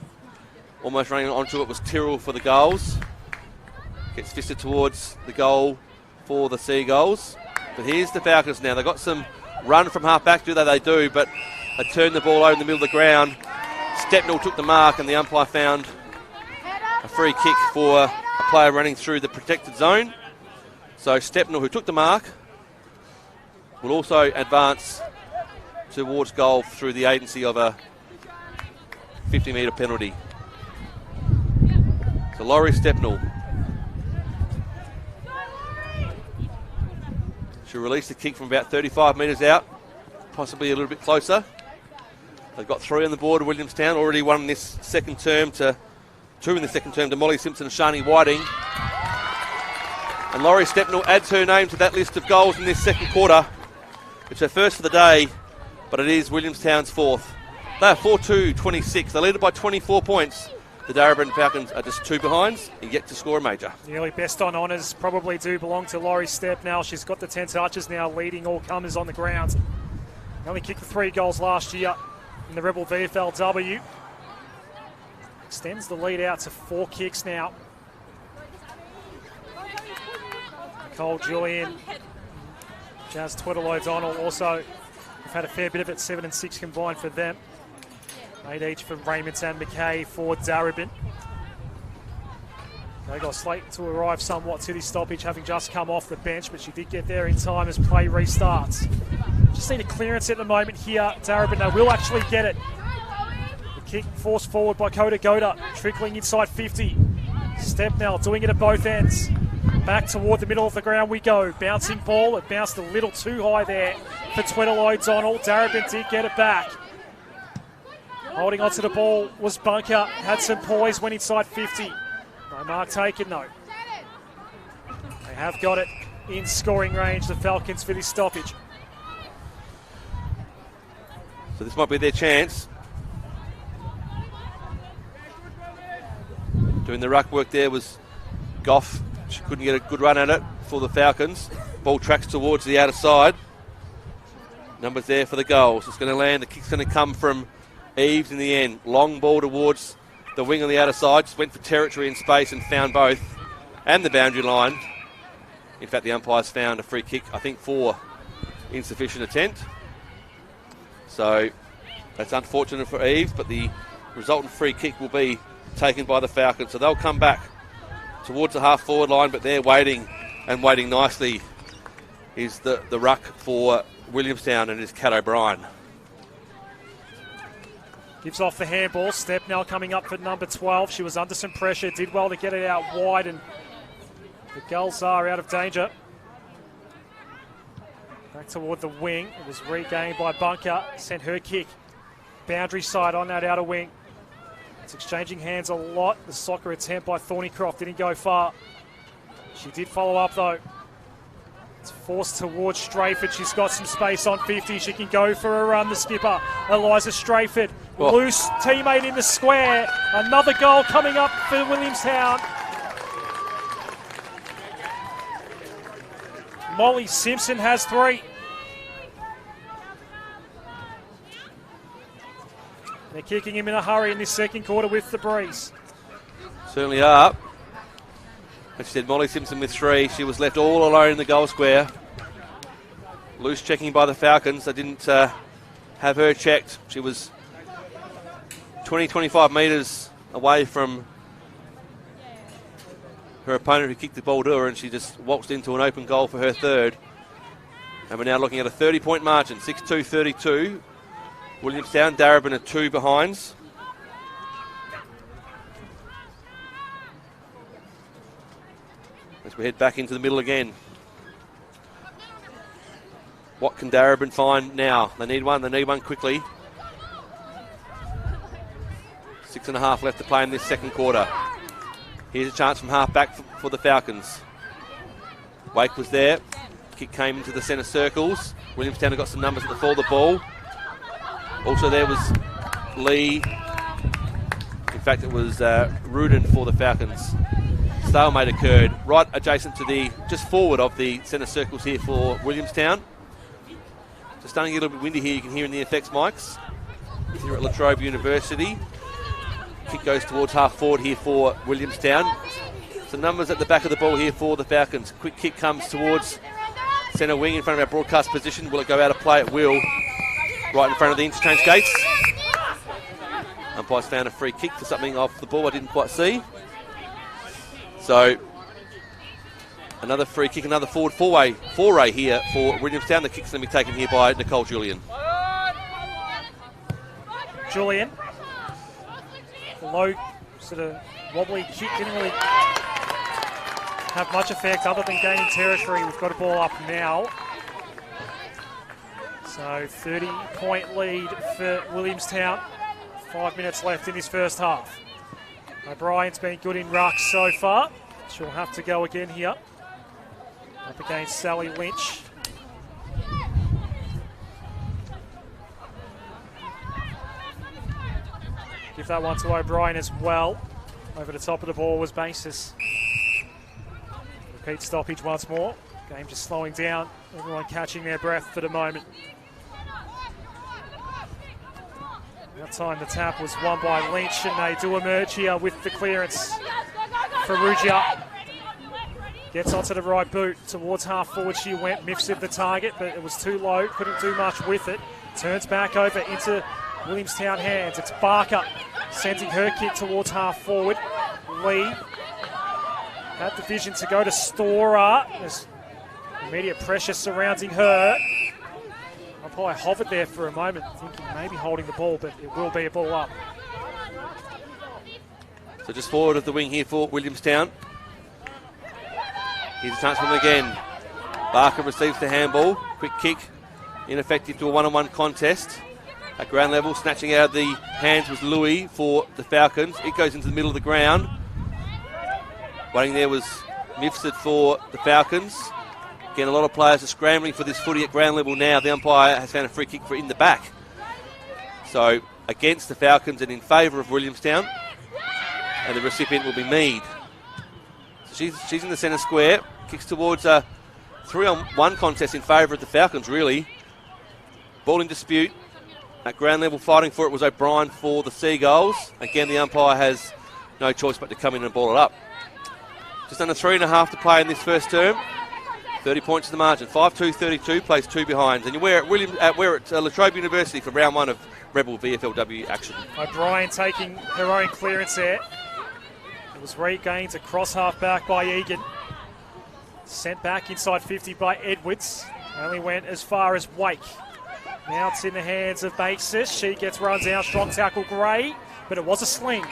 Almost running onto it was Tyrrell for the goals. Gets fisted towards the goal for the Seagulls. But here's the Falcons now. They've got some run from half back, they do, but they turned the ball over in the middle of the ground. Stepnell took the mark and the umpire found a free kick for a player running through the protected zone. So Stepnell, who took the mark, will also advance towards goal through the agency of a 50-metre penalty. So Laurie Stepnell. She'll release the kick from about 35 metres out, possibly a little bit closer. They've got 3 on the board. Williamstown already won in this second term to 2 in the second term to Molly Simpson and Shani Whiting. And Laurie Stepnell adds her name to that list of goals in this second quarter. It's her first for the day, but it is Williamstown's fourth. They are 4-2-26. They're led by 24 points. The Darebin Falcons are just 2 behinds and yet to score a major. The early best on honours probably do belong to Laurie Stepnell. She's got the 10 touches now, leading all comers on the ground. They only kicked the 3 goals last year in the Rebel VFLW. Extends the lead out to 4 kicks now. Nicole Julian, Jazz Tweddle-O'Donnell also have had a fair bit of it, 7 and 6 combined for them. 8 each for Raymond and McKay for Darebin. They got Slate to arrive somewhat to this stoppage, having just come off the bench, but she did get there in time as play restarts. Just need a clearance at the moment here. Darebin, they will actually get it. The kick forced forward by Coda Goda, trickling inside 50. Stepnell doing it at both ends. Back toward the middle of the ground we go. Bouncing ball, it bounced a little too high there for Tweddle-O'Donnell. Darebin did get it back. Holding onto the ball was Bunker, had some poise, went inside 50. No mark taken though. They have got it in scoring range, the Falcons, for this stoppage. So this might be their chance. Doing the ruck work there was Goff. She couldn't get a good run at it for the Falcons. Ball tracks towards the outer side. Numbers there for the goals. It's going to land. The kick's going to come from Eves in the end. Long ball towards the wing on the outer side. Just went for territory in space and found both. And the boundary line. In fact, the umpires found a free kick, I think, for insufficient attempt. So that's unfortunate for Eves, but the resultant free kick will be taken by the Falcons. So they'll come back towards the half-forward line, but they're waiting, and waiting nicely is the ruck for Williamstown, and is Kat O'Brien. Gives off the handball. Stepnell coming up for number 12. She was under some pressure, did well to get it out wide, and the Gulls are out of danger. Back toward the wing. It was regained by Bunker. Sent her kick. Boundary side on that outer wing. It's exchanging hands a lot. The soccer attempt by Thornycroft didn't go far. She did follow up though. It's forced towards Strayford. She's got some space on 50. She can go for a run. The skipper, Eliza Strayford. Oh. Loose teammate in the square. Another goal coming up for Williamstown. Molly Simpson has 3. They're kicking him in a hurry in this second quarter with the breeze. Certainly are. As she said, Molly Simpson with 3. She was left all alone in the goal square. Loose checking by the Falcons. They didn't have her checked. She was 20-25 metres away from her opponent who kicked the ball to her, and she just waltzed into an open goal for her third. And we're now looking at a 30-point margin, 6-2-32. Williamstown, Darebin are 2 behinds. As we head back into the middle again. What can Darebin find now? They need one quickly. 6.5 left to play in this second quarter. Here's a chance from half back for the Falcons. Wake was there. Kick came into the centre circles. Williamstown have got some numbers at the fall of the ball. Also there was Lee. In fact, it was Rudin for the Falcons. Stalemate occurred right adjacent to just forward of the centre circles here for Williamstown. Just starting to get a little bit windy here, you can hear in the effects mics. Here at Trobe University. Kick goes towards half forward here for Williamstown. Some numbers at the back of the ball here for the Falcons. Quick kick comes towards centre wing in front of our broadcast position. Will it go out of play? It will. Right in front of the interchange gates. Umpires found a free kick for something off the ball I didn't quite see. So, another free kick, another forward foray here for Williamstown. The kick's going to be taken here by Nicole Julian. Julian. The low, sort of wobbly kick didn't really have much effect other than gaining territory. We've got a ball up now. So 30-point lead for Williamstown. 5 minutes left in this first half. O'Brien's been good in ruck so far. She'll have to go again here. Up against Sally Lynch. Give that one to O'Brien as well. Over the top of the ball was Basis. Repeat stoppage once more. Game just slowing down. Everyone catching their breath for the moment. That time the tap was won by Lynch, and they do emerge here with the clearance. Ferrugia gets onto the right boot. Towards half forward she went. Miffs the target, but it was too low. Couldn't do much with it. Turns back over into Williamstown hands. It's Barker sending her kick towards half forward. Lee had the vision to go to Storer. There's immediate pressure surrounding her. Umpire hovered there for a moment, thinking maybe holding the ball, but it will be a ball up. So just forward of the wing here for Williamstown. Here's a chance for them again. Barker receives the handball. Quick kick, ineffective to a one-on-one contest. At ground level, snatching out of the hands was Louis for the Falcons. It goes into the middle of the ground. Waiting there was Mifsud for the Falcons. Again, a lot of players are scrambling for this footy at ground level now. The umpire has found a free kick for in the back. So against the Falcons and in favour of Williamstown. And the recipient will be Mead. So she's in the centre square. Kicks towards a 3-on-1 contest in favour of the Falcons, really. Ball in dispute. At ground level, fighting for it was O'Brien for the Seagulls. Again, the umpire has no choice but to come in and ball it up. Just under 3.5 to play in this first term. 30 points to the margin. 5-2-32, plays 2 behinds. And we're at Trobe University for round 1 of Rebel VFLW action. O'Brien taking her own clearance there. It was regained across half back by Egan. Sent back inside 50 by Edwards. Only went as far as Wake. Now it's in the hands of Basis. She gets runs out. Strong tackle, Gray. But it was a sling.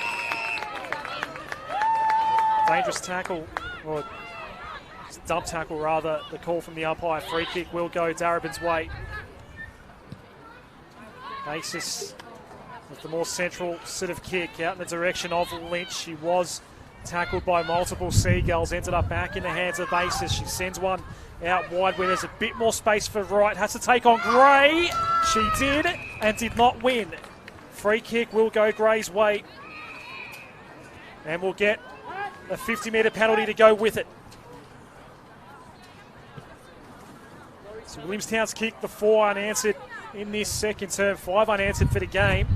Dangerous tackle. Or dump tackle, rather. The call from the umpire. Free kick will go Darebin's way. Basis with the more central sort of kick out in the direction of Lynch. She was tackled by multiple Seagulls. Ended up back in the hands of Basis. She sends one out wide where there's a bit more space for Wright. Has to take on Gray. She did and did not win. Free kick will go Gray's way. And we'll get a 50-metre penalty to go with it. So Williamstown's kicked the 4 unanswered in this second term. 5 unanswered for the game.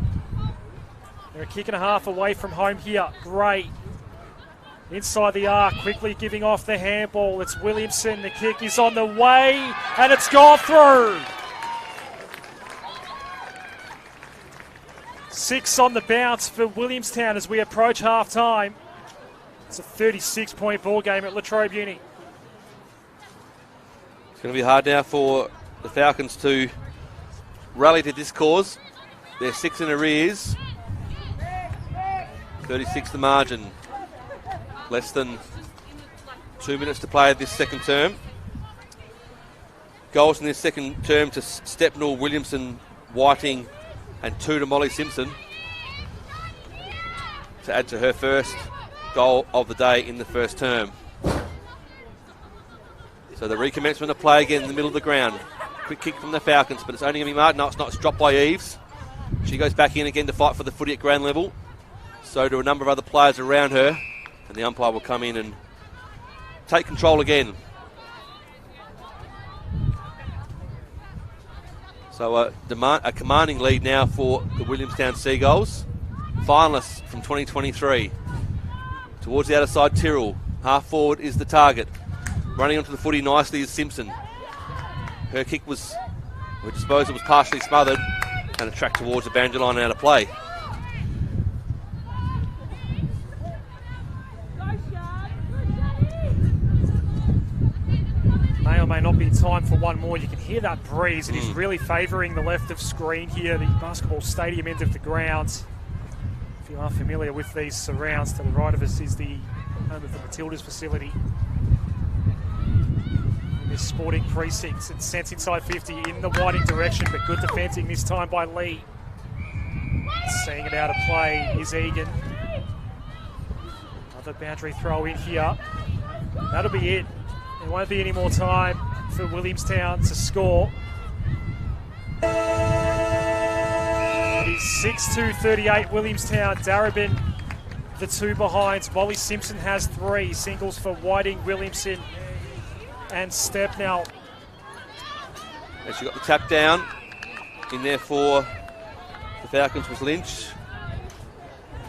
They're a kick and a half away from home here. Gray inside the arc, quickly giving off the handball. It's Williamson. The kick is on the way, and it's gone through. 6 on the bounce for Williamstown as we approach half-time. It's a 36-point ball game at Latrobe Uni. It's going to be hard now for the Falcons to rally to this cause. They're 6 in arrears. 36 the margin. Less than 2 minutes to play this second term. Goals in this second term to Stepnell, Williamson, Whiting and 2 to Molly Simpson to add to her first goal of the day in the first term. So the recommencement of play again in the middle of the ground. Quick kick from the Falcons, but it's only going to be marked. No, it's not. It's dropped by Eves. She goes back in again to fight for the footy at ground level. So do a number of other players around her. And the umpire will come in and take control again. So a commanding lead now for the Williamstown Seagulls. Finalists from 2023. Towards the outer side, Tyrrell. Half forward is the target. Running onto the footy nicely is Simpson. Her kick was, her disposal was partially smothered and a track towards the boundary line out of play. May or may not be time for one more. You can hear that breeze. It is really favouring the left of screen here, the basketball stadium end of the ground. If you are familiar with these surrounds, to the right of us is the home of the Matildas facility. this Sporting precinct. It's sent inside 50 in the Whiting direction, but good defending this time by Lee. Seeing it out of play is Egan. Another boundary throw in here. That'll be it. There won't be any more time for Williamstown to score. It is 6-2-38 Williamstown. Darebin, the two behinds. Molly Simpson has 3 singles for Whiting, Williamson and Stepnell. And she got the tap down. In there for the Falcons was Lynch.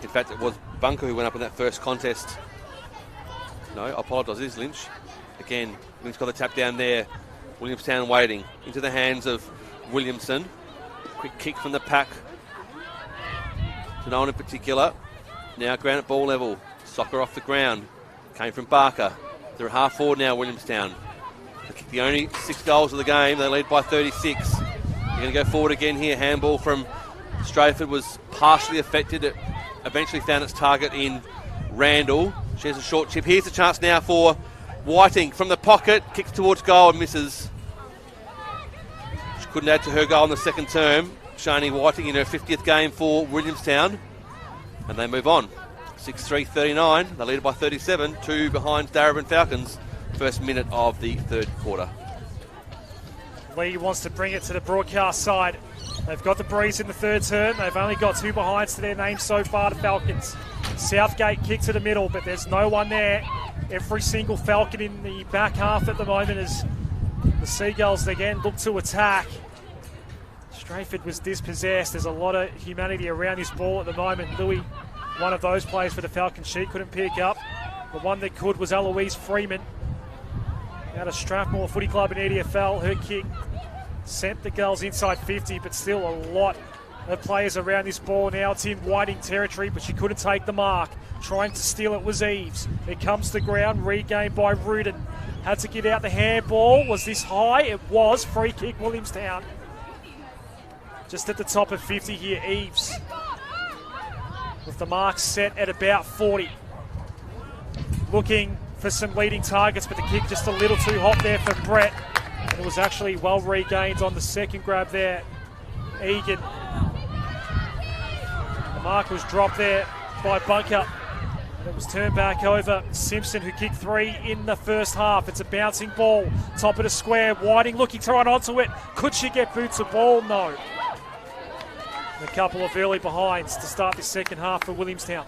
In fact, it was Bunker who went up in that first contest. No, I apologise, it is Lynch. Again, Lynch got the tap down there. Williamstown waiting. Into the hands of Williamson. Quick kick from the pack. To no one in particular. Now ground at ball level. Soccer off the ground. Came from Barker. They're at half forward now, Williamstown. They kicked the only 6 goals of the game. They lead by 36. They're going to go forward again here. Handball from Strayford was partially affected. It eventually found its target in Randall. She has a short chip. Here's the chance now for Whiting from the pocket. Kicks towards goal and misses. She couldn't add to her goal in the second term. Shani Whiting in her 50th game for Williamstown. And they move on. 6-3-39. They lead by 37. 2 behind Darebin Falcons. First minute of the third quarter. Lee wants to bring it to the broadcast side. They've got the breeze in the third term. They've only got 2 behinds to their name so far, the Falcons. Southgate kick to the middle, but there's no one there. Every single Falcon in the back half at the moment as the Seagulls again look to attack. Strayford was dispossessed. There's a lot of humanity around this ball at the moment. Louis, one of those players for the Falcons, she couldn't pick up. The one that could was Eloise Freeman out of Strathmore Footy Club in EDFL. Her kick sent the girls inside 50, but still a lot of players around this ball now. It's in Whiting territory, but she couldn't take the mark. Trying to steal it was Eves. It comes to ground, regained by Rudin. Had to get out the handball. Was this high? It was. Free kick, Williamstown. Just at the top of 50 here, Eves. With the mark set at about 40. Looking for some leading targets, but the kick just a little too hot there for Brett. And it was actually well regained on the second grab there. Egan. The mark was dropped there by Bunker. And it was turned back over. Simpson, who kicked 3 in the first half. It's a bouncing ball. Top of the square. Whiting looking to run onto it. Could she get boots of ball? No. And a couple of early behinds to start the second half for Williamstown.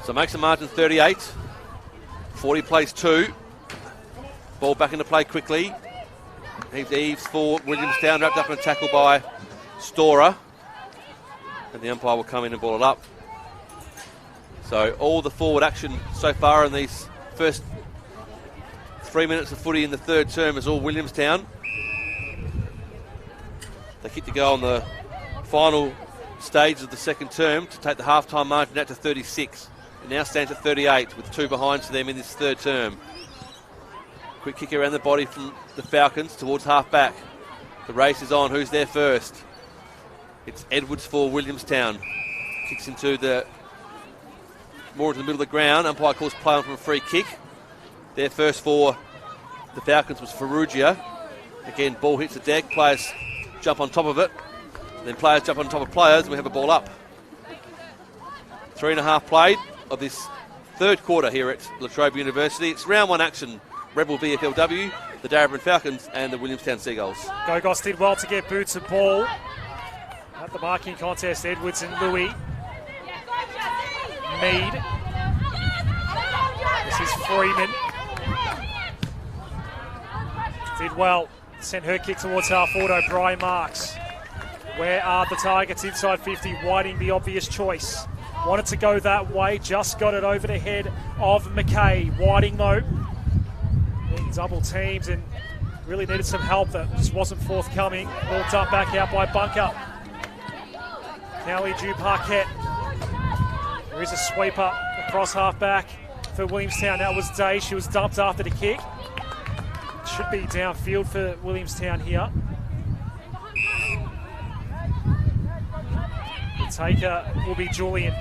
So makes the margin 38. 40 plays 2. Ball back into play quickly. Here's Eves for Williamstown, wrapped up in a tackle by Storer. And the umpire will come in and ball it up. So all the forward action so far in these first 3 minutes of footy in the third term is all Williamstown. They kick the goal on the final stage of the second term to take the half-time margin out to 36. It now stands at 38 with 2 behinds to them in this third term. Quick kick around the body from the Falcons towards half-back. The race is on. Who's there first? It's Edwards for Williamstown. Kicks into the more into the middle of the ground. Umpire calls play on from a free kick. There first for the Falcons was Ferrugia. Again, ball hits the deck. Players jump on top of it. Then players jump on top of players and we have a ball up. 3.5 played of this third quarter here at Trobe University. It's round 1 action. Rebel VFLW, the Darebin Falcons and the Williamstown Seagulls. Gogos did well to get boots of ball. At the marking contest, Edwards and Louis. Mead. This is Freeman. Did well. Sent her kick towards half forward. O'Brien marks. Where are the targets inside 50? Whiting the obvious choice. Wanted to go that way. Just got it over the head of McKay. Whiting though. Double teams and really needed some help that just wasn't forthcoming. Ball dumped back out by Bunker. Cowley due Parquet. There is a sweeper across half back for Williamstown. That was Day. She was dumped after the kick. Should be downfield for Williamstown here. The taker will be Julian.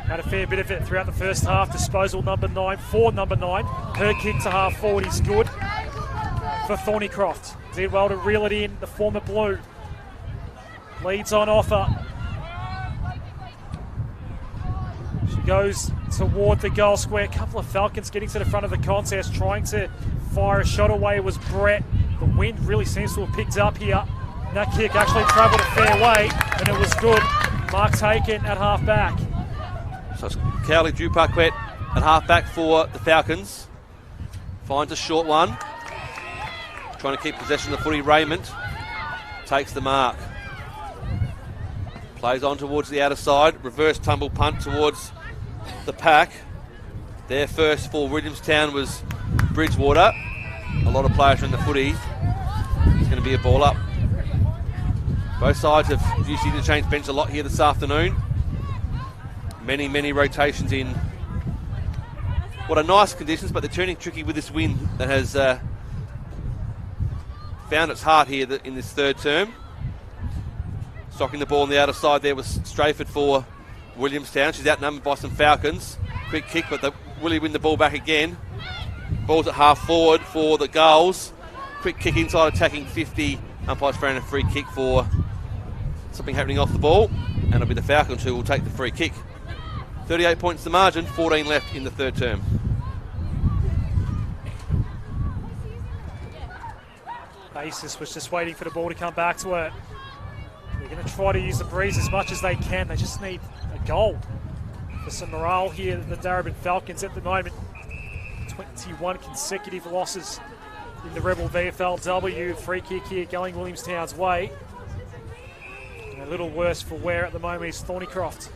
Had a fair bit of it throughout the first half. Disposal number 9 for number 9. Her kick to half forward is good for Thornycroft. Did well to reel it in, the former Blue. Leads on offer. She goes toward the goal square. A couple of Falcons getting to the front of the contest, trying to fire a shot away was Brett. The wind really seems to have picked up here. And that kick actually travelled a fair way, and it was good. Mark taken at half back. So it's Cowley Duparquet at half back for the Falcons. Finds a short one. Trying to keep possession of the footy. Raymond takes the mark. Plays on towards the outer side. Reverse tumble punt towards the pack. Their first for Williamstown was Bridgewater. A lot of players are in the footy. It's going to be a ball up. Both sides have used the interchange bench a lot here this afternoon. Many rotations in what are nice conditions, but they're turning tricky with this wind that has found its heart here in this third term. Stocking the ball on the outer side there was Strayford for Williamstown. She's outnumbered by some Falcons. Quick kick, but Willie win the ball back again. Ball's at half forward for the Gulls. Quick kick inside, attacking 50. Umpire's throwing a free kick for something happening off the ball, and it'll be the Falcons who will take the free kick. 38 points the margin, 14 left in the third term. Basis was just waiting for the ball to come back to her. They're going to try to use the breeze as much as they can. They just need a goal for some morale here. The Darebin Falcons at the moment, 21 consecutive losses in the Rebel VFLW. Free kick here going Williamstown's way. And a little worse for wear at the moment is Thornycroft.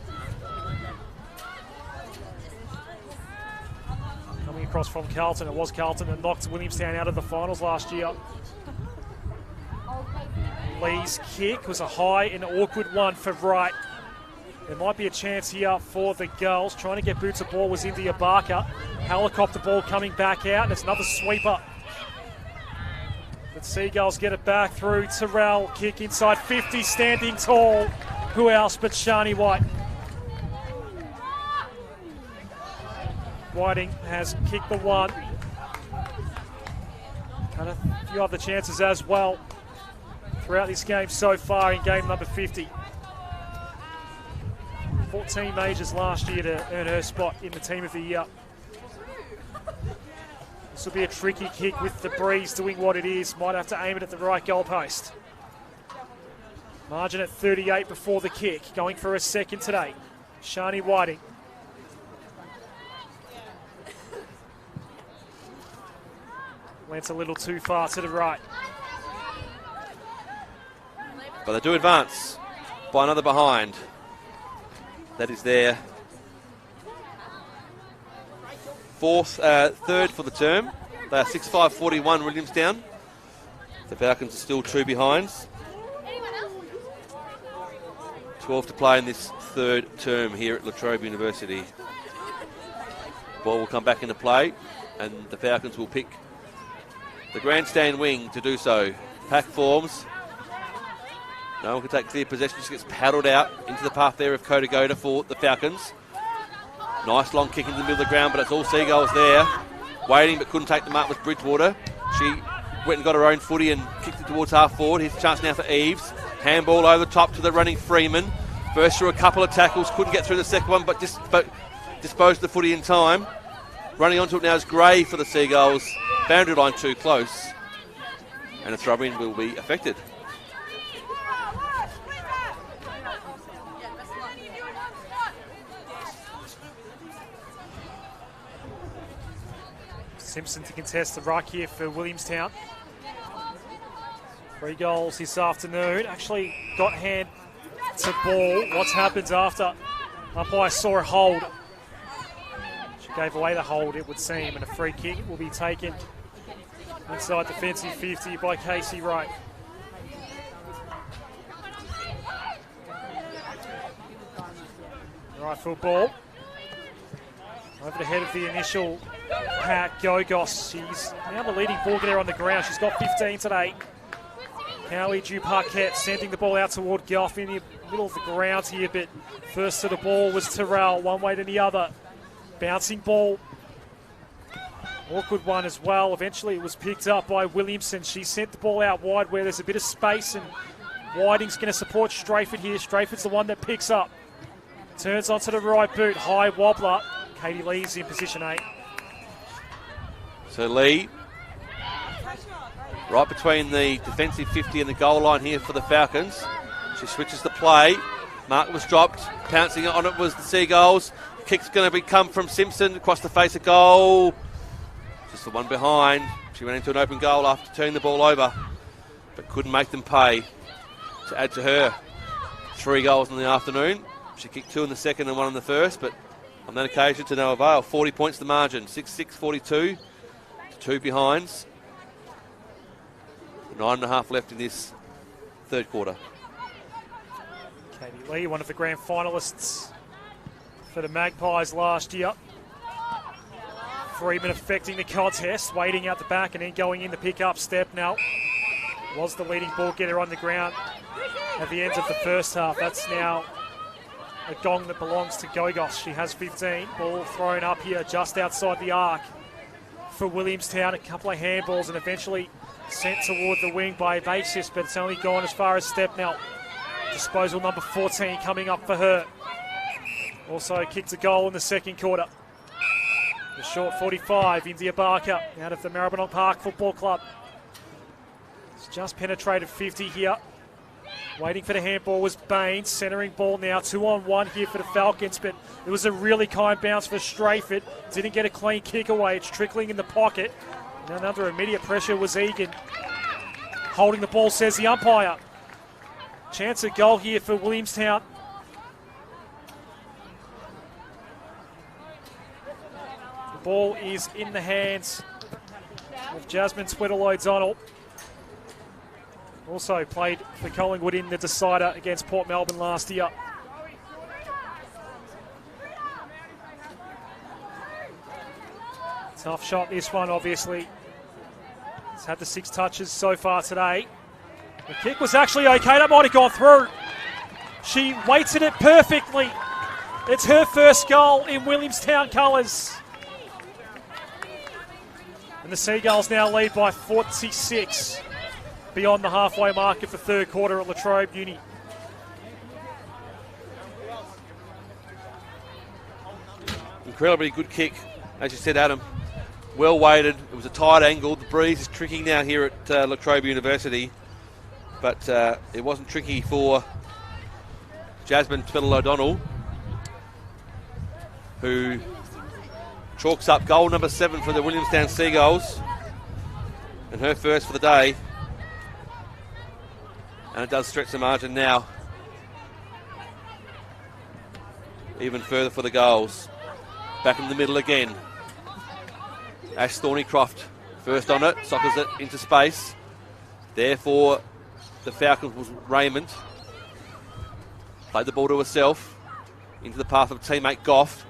Coming across from Carlton. It was Carlton that knocked Williamstown out of the finals last year. Lee's kick was a high and awkward one for Wright. There might be a chance here for the girls. Trying to get boots of ball was India Barker. Helicopter ball coming back out, and it's another sweeper. But Seagulls get it back through. Terrell, kick inside 50, standing tall. Who else but Shani White? Whiting has kicked the one. And a few other chances as well throughout this game so far in game number 50. 14 majors last year to earn her spot in the team of the year. This will be a tricky kick with the breeze doing what it is. Might have to aim it at the right goalpost. Margin at 38 before the kick. Going for a second today. Shani Whiting. Went a little too far to the right. But they do advance by another behind. That is their third for the term. They are 6-5-41 Williamstown. The Falcons are still 2 behinds. 12 to play in this third term here at Trobe University. Ball will come back into play, and the Falcons will pick the grandstand wing to do so. Pack forms. No one can take clear possession. Just gets paddled out into the path there of Kodagoda for the Falcons. Nice long kick into the middle of the ground, but it's all Seagulls there. Waiting, but couldn't take the mark with Bridgewater. She went and got her own footy and kicked it towards half forward. Here's a chance now for Eves. Handball over the top to the running Freeman. First through a couple of tackles, couldn't get through the second one, but disposed of the footy in time. Running onto it now is Gray for the Seagulls. Boundary line too close. And a throw-in will be affected. Simpson to contest the ruck here for Williamstown. 3 goals this afternoon. Actually got hand to ball. What's happened after? Umpire saw a hold. She gave away the hold, it would seem, and a free kick will be taken inside defensive 50 by Casey Wright. Right foot ball. Over the head of the initial pack, Gogos. She's now the leading ball getter on the ground. She's got 15 today. Howie Dupaquette sending the ball out toward Goff in the middle of the ground here, but first to the ball was Terrell, one way to the other. Bouncing ball. Awkward one as well. Eventually it was picked up by Williamson. She sent the ball out wide where there's a bit of space, and Whiting's going to support Strayford here. Strayford's the one that picks up. Turns onto the right boot. High wobbler. Katie Lee's in position 8. So Lee, right between the defensive 50 and the goal line here for the Falcons. She switches the play. Mark was dropped. Pouncing on it was the Seagulls. Kick's going to come from Simpson across the face of goal. Just the one behind. She went into an open goal after turning the ball over, but couldn't make them pay. To add to her 3 goals in the afternoon. She kicked 2 in the second and 1 in the first, but on that occasion to no avail. 40 points the margin. 6-6-42 to 2 behinds. 9.5 left in this third quarter. Katie Lee, one of the grand finalists for the Magpies last year. Freeman affecting the contest, waiting out the back and then going in the pick-up step now. Was the leading ball getter on the ground at the end of the first half. That's now a gong that belongs to Gogos. She has 15. Ball thrown up here just outside the arc for Williamstown. A couple of handballs and eventually sent toward the wing by Vasis, but it's only gone as far as step now. Disposal number 14 coming up for her. Also kicked a goal in the second quarter. The short 45, India Barker out of the Maribyrnong Park Football Club. It's just penetrated 50 here. Waiting for the handball was Baines. Centering ball now, 2-on-1 here for the Falcons, but it was a really kind bounce for Strayford. Didn't get a clean kick away. It's trickling in the pocket. And under immediate pressure was Egan. Holding the ball, says the umpire. Chance of goal here for Williamstown. The ball is in the hands of Jasmine Tweddle-O'Donnell. Also played for Collingwood in the decider against Port Melbourne last year. Tough shot this one, obviously. It's had the 6 touches so far today. The kick was actually okay. That might have gone through. She weighted it perfectly. It's her first goal in Williamstown colours. And the Seagulls now lead by 46. Beyond the halfway mark of the third quarter at Latrobe Uni. Incredibly good kick, as you said, Adam. Well weighted. It was a tight angle. The breeze is tricky now here at Latrobe University, but it wasn't tricky for Jasmine Tweddle-O'Donnell, who chalks up goal number 7 for the Williamstown Seagulls, and her first for the day. And it does stretch the margin now even further for the goals. Back in the middle again. Ash Thornycroft first on it, sockers it into space. Therefore, the Falcons was Raymond. Played the ball to herself into the path of teammate Goff,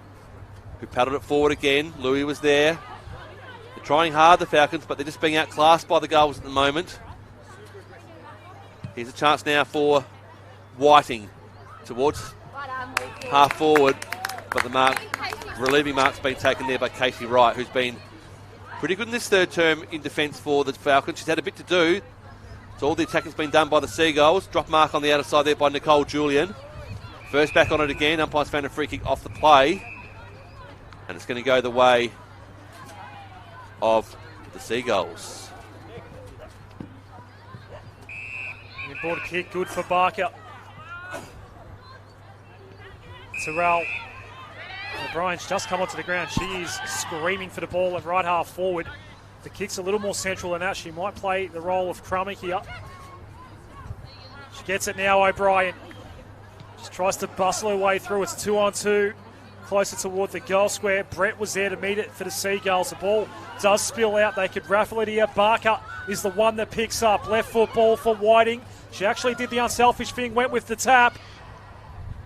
who paddled it forward again. Louis was there. They're trying hard, the Falcons, but they're just being outclassed by the goals at the moment. Here's a chance now for Whiting towards half forward, but the relieving mark's been taken there by Casey Wright, who's been pretty good in this third term in defence for the Falcons. She's had a bit to do. So all the attacking's been done by the Seagulls. Drop mark on the outer side there by Nicole Julian. First back on it again. Umpire's found a free kick off the play. And it's going to go the way of the Seagulls. Important kick, good for Barker. Terrell O'Brien's just come onto the ground. She is screaming for the ball at right half forward. The kick's a little more central than that. She might play the role of Crummer here. She gets it now, O'Brien. She tries to bustle her way through. It's 2-on-2. Closer toward the goal square. Brett was there to meet it for the Seagulls. The ball does spill out. They could raffle it here. Barker is the one that picks up. Left foot ball for Whiting. She actually did the unselfish thing, went with the tap.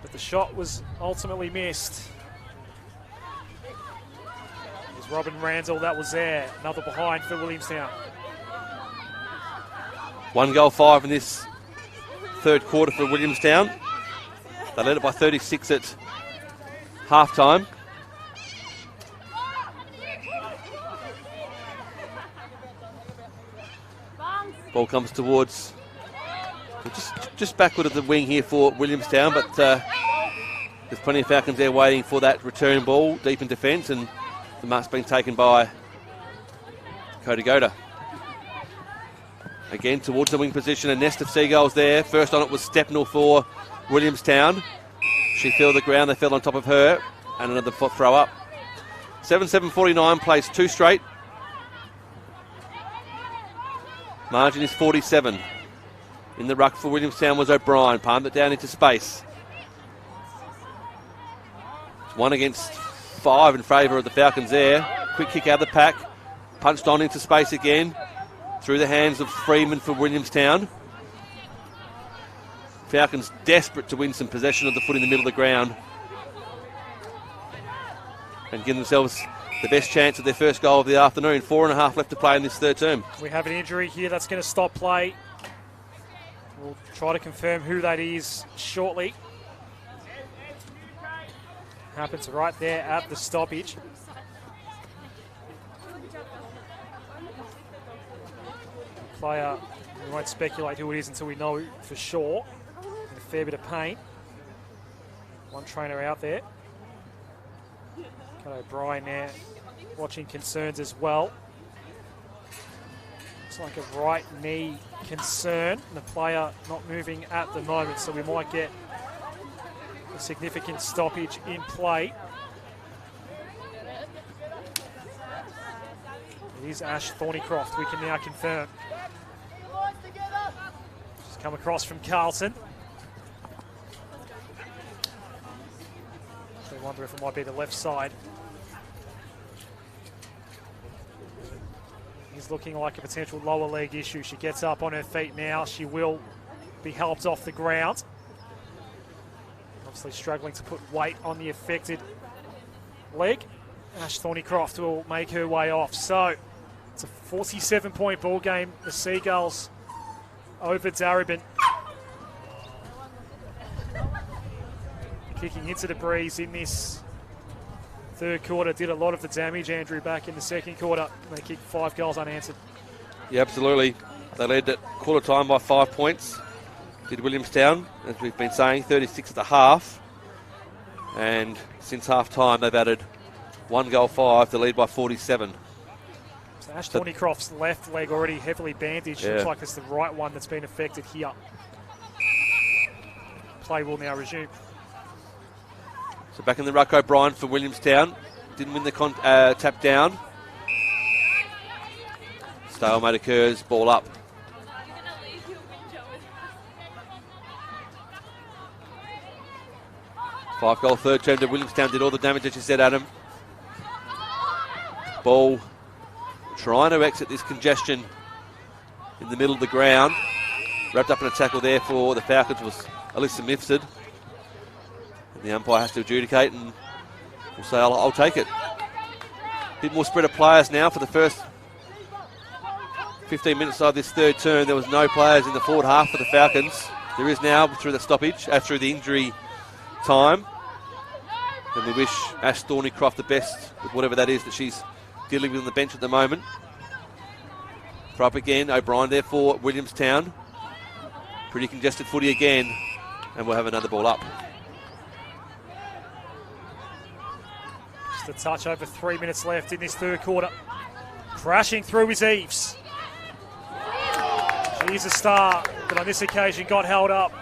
But the shot was ultimately missed. It was Robin Randall that was there. Another behind for Williamstown. 1 goal 5 in this third quarter for Williamstown. They led it by 36 at half-time. Ball comes towards just backward of the wing here for Williamstown, but there's plenty of Falcons there waiting for that return ball deep in defence, and the mark's been taken by Kodagoda. Again towards the wing position, a nest of Seagulls there. First on it was Stepnell for Williamstown. She fell the ground, they fell on top of her, and another throw up. 7-7-49, plays 2 straight. Margin is 47. In the ruck for Williamstown was O'Brien. Palmed it down into space. It's 1 against 5 in favour of the Falcons there. Quick kick out of the pack. Punched on into space again. Through the hands of Freeman for Williamstown. Falcons desperate to win some possession of the foot in the middle of the ground and give themselves the best chance of their first goal of the afternoon. 4.5 left to play in this third term. We have an injury here that's going to stop play. We'll try to confirm who that is shortly. Happens right there at the stoppage. Player, we won't speculate who it is until we know for sure. In a fair bit of pain. One trainer out there. Got O'Brien there, watching concerns as well. Looks like a right knee concern. The player not moving at the moment, so we might get a significant stoppage in play. It is Ash Thornycroft, we can now confirm. Just come across from Carlton. I wonder if it might be the left side. He's looking like a potential lower leg issue. She gets up on her feet now. She will be helped off the ground. Obviously struggling to put weight on the affected leg. Ash Thornycroft will make her way off. So it's a 47-point ball game. The Seagulls over Darebin. Kicking into the breeze in this third quarter. Did a lot of the damage, Andrew, back in the second quarter. They kicked 5 goals unanswered. Yeah, absolutely. They led at quarter time by 5 points. Did Williamstown, as we've been saying, 36 at the half. And since half time, they've added 1 goal 5 to lead by 47. So Ash Thornycroft's left leg already heavily bandaged. Yeah. Looks like it's the right one that's been affected here. Play will now resume. So back in the ruck, O'Brien for Williamstown. Didn't win the tap down. Stalemate occurs, ball up. Five-goal third term to Williamstown. Did all the damage, as you said, Adam. Ball trying to exit this congestion in the middle of the ground. Wrapped up in a tackle there for the Falcons was Alyssa Mifsud. The umpire has to adjudicate and will say, I'll take it. A bit more spread of players now for the first 15 minutes of this third term. There was no players in the forward half for the Falcons. There is now through the stoppage, through the injury time. And we wish Ash Thornycroft the best with whatever that is that she's dealing with on the bench at the moment. Throw up again, O'Brien there for Williamstown. Pretty congested footy again, and we'll have another ball up. Just a touch over 3 minutes left in this third quarter. Crashing through his Eves. She's a star, but on this occasion got held up.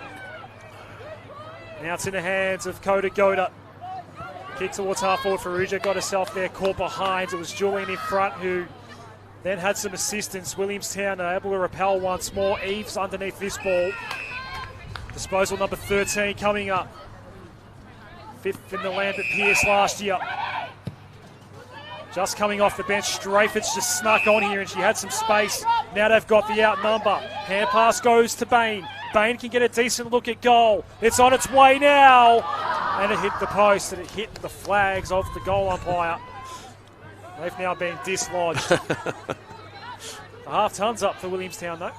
Now it's in the hands of Kodagoda. Kick towards half forward. Faruja got herself there, caught behind. It was Julian in front who then had some assistance. Williamstown are able to repel once more. Eves underneath this ball. Disposal number 13 coming up. 5th in the Lambert Pierce last year. Just coming off the bench. Straford's just snuck on here and she had some space. Now they've got the outnumber. Hand pass goes to Bain. Bain can get a decent look at goal. It's on its way now. And it hit the post and it hit the flags of the goal umpire. They've now been dislodged. The half ton's up for Williamstown though.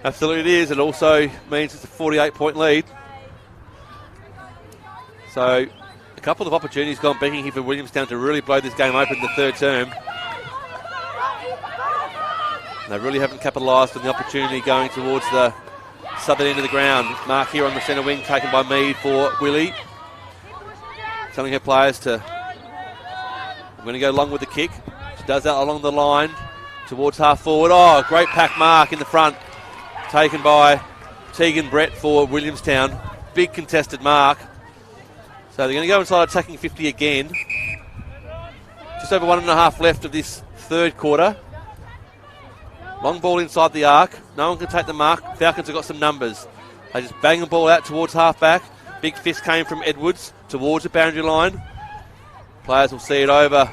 Absolutely it is. It also means it's a 48-point lead. So a couple of opportunities gone begging here for Williamstown to really blow this game open in the third term. They really haven't capitalised on the opportunity going towards the southern end of the ground. Mark here on the centre wing, taken by Mead for Willie. Telling her players to, I'm going to go long with the kick. She does that along the line towards half forward. Oh, great pack mark in the front. Taken by Tegan Brett for Williamstown. Big contested mark. So they're going to go inside attacking 50 again. Just over 1.5 left of this third quarter. Long ball inside the arc. No one can take the mark. Falcons have got some numbers. They just bang the ball out towards half-back. Big fist came from Edwards towards the boundary line. Players will see it over.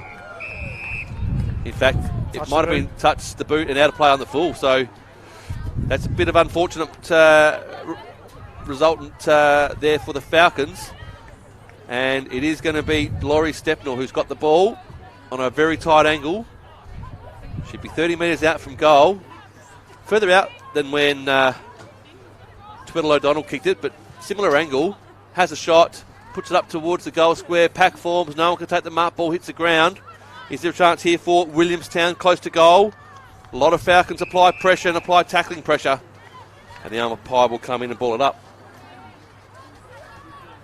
In fact, it might have been touched the boot and out of play on the full. So that's a bit of unfortunate resultant there for the Falcons. And it is going to be Laurie Stepnell who's got the ball on a very tight angle. She'd be 30 metres out from goal. Further out than when Tweddle O'Donnell kicked it, but similar angle. Has a shot, puts it up towards the goal square. Pack forms, no one can take the mark. Ball hits the ground. Is there a chance here for Williamstown close to goal? A lot of Falcons apply pressure and apply tackling pressure. And the umpire will come in and ball it up.